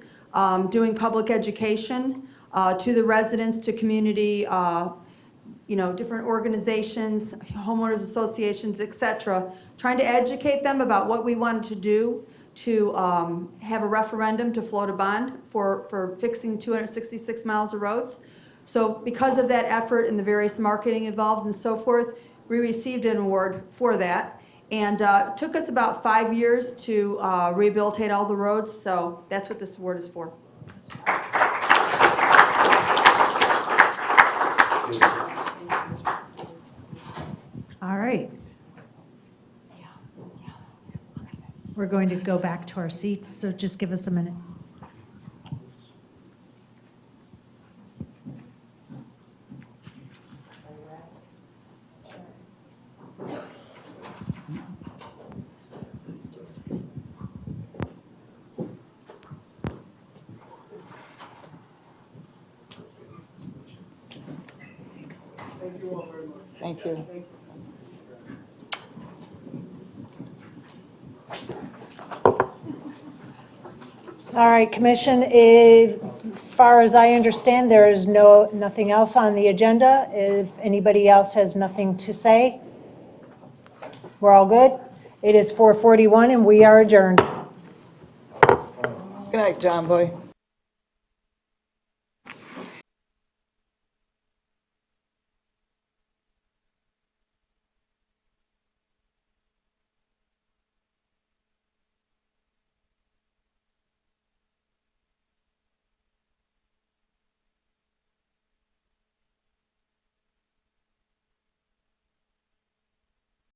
doing public education to the residents, to community different organizations, homeowners associations, et cetera, trying to educate them about what we wanted to do to have a referendum to float a bond for fixing 266 miles of roads. So because of that effort and the various marketing involved and so forth, we received an award for that. And took us about 5 years to rehabilitate all the roads, so that's what this award is for. All right. We're going to go back to our seats, so just give us a minute. Thank you. All right, Commission, as far as I understand, there is nothing else on the agenda. If anybody else has nothing to say, we're all good. It is 4:41 and we are adjourned. Good night, John Boy.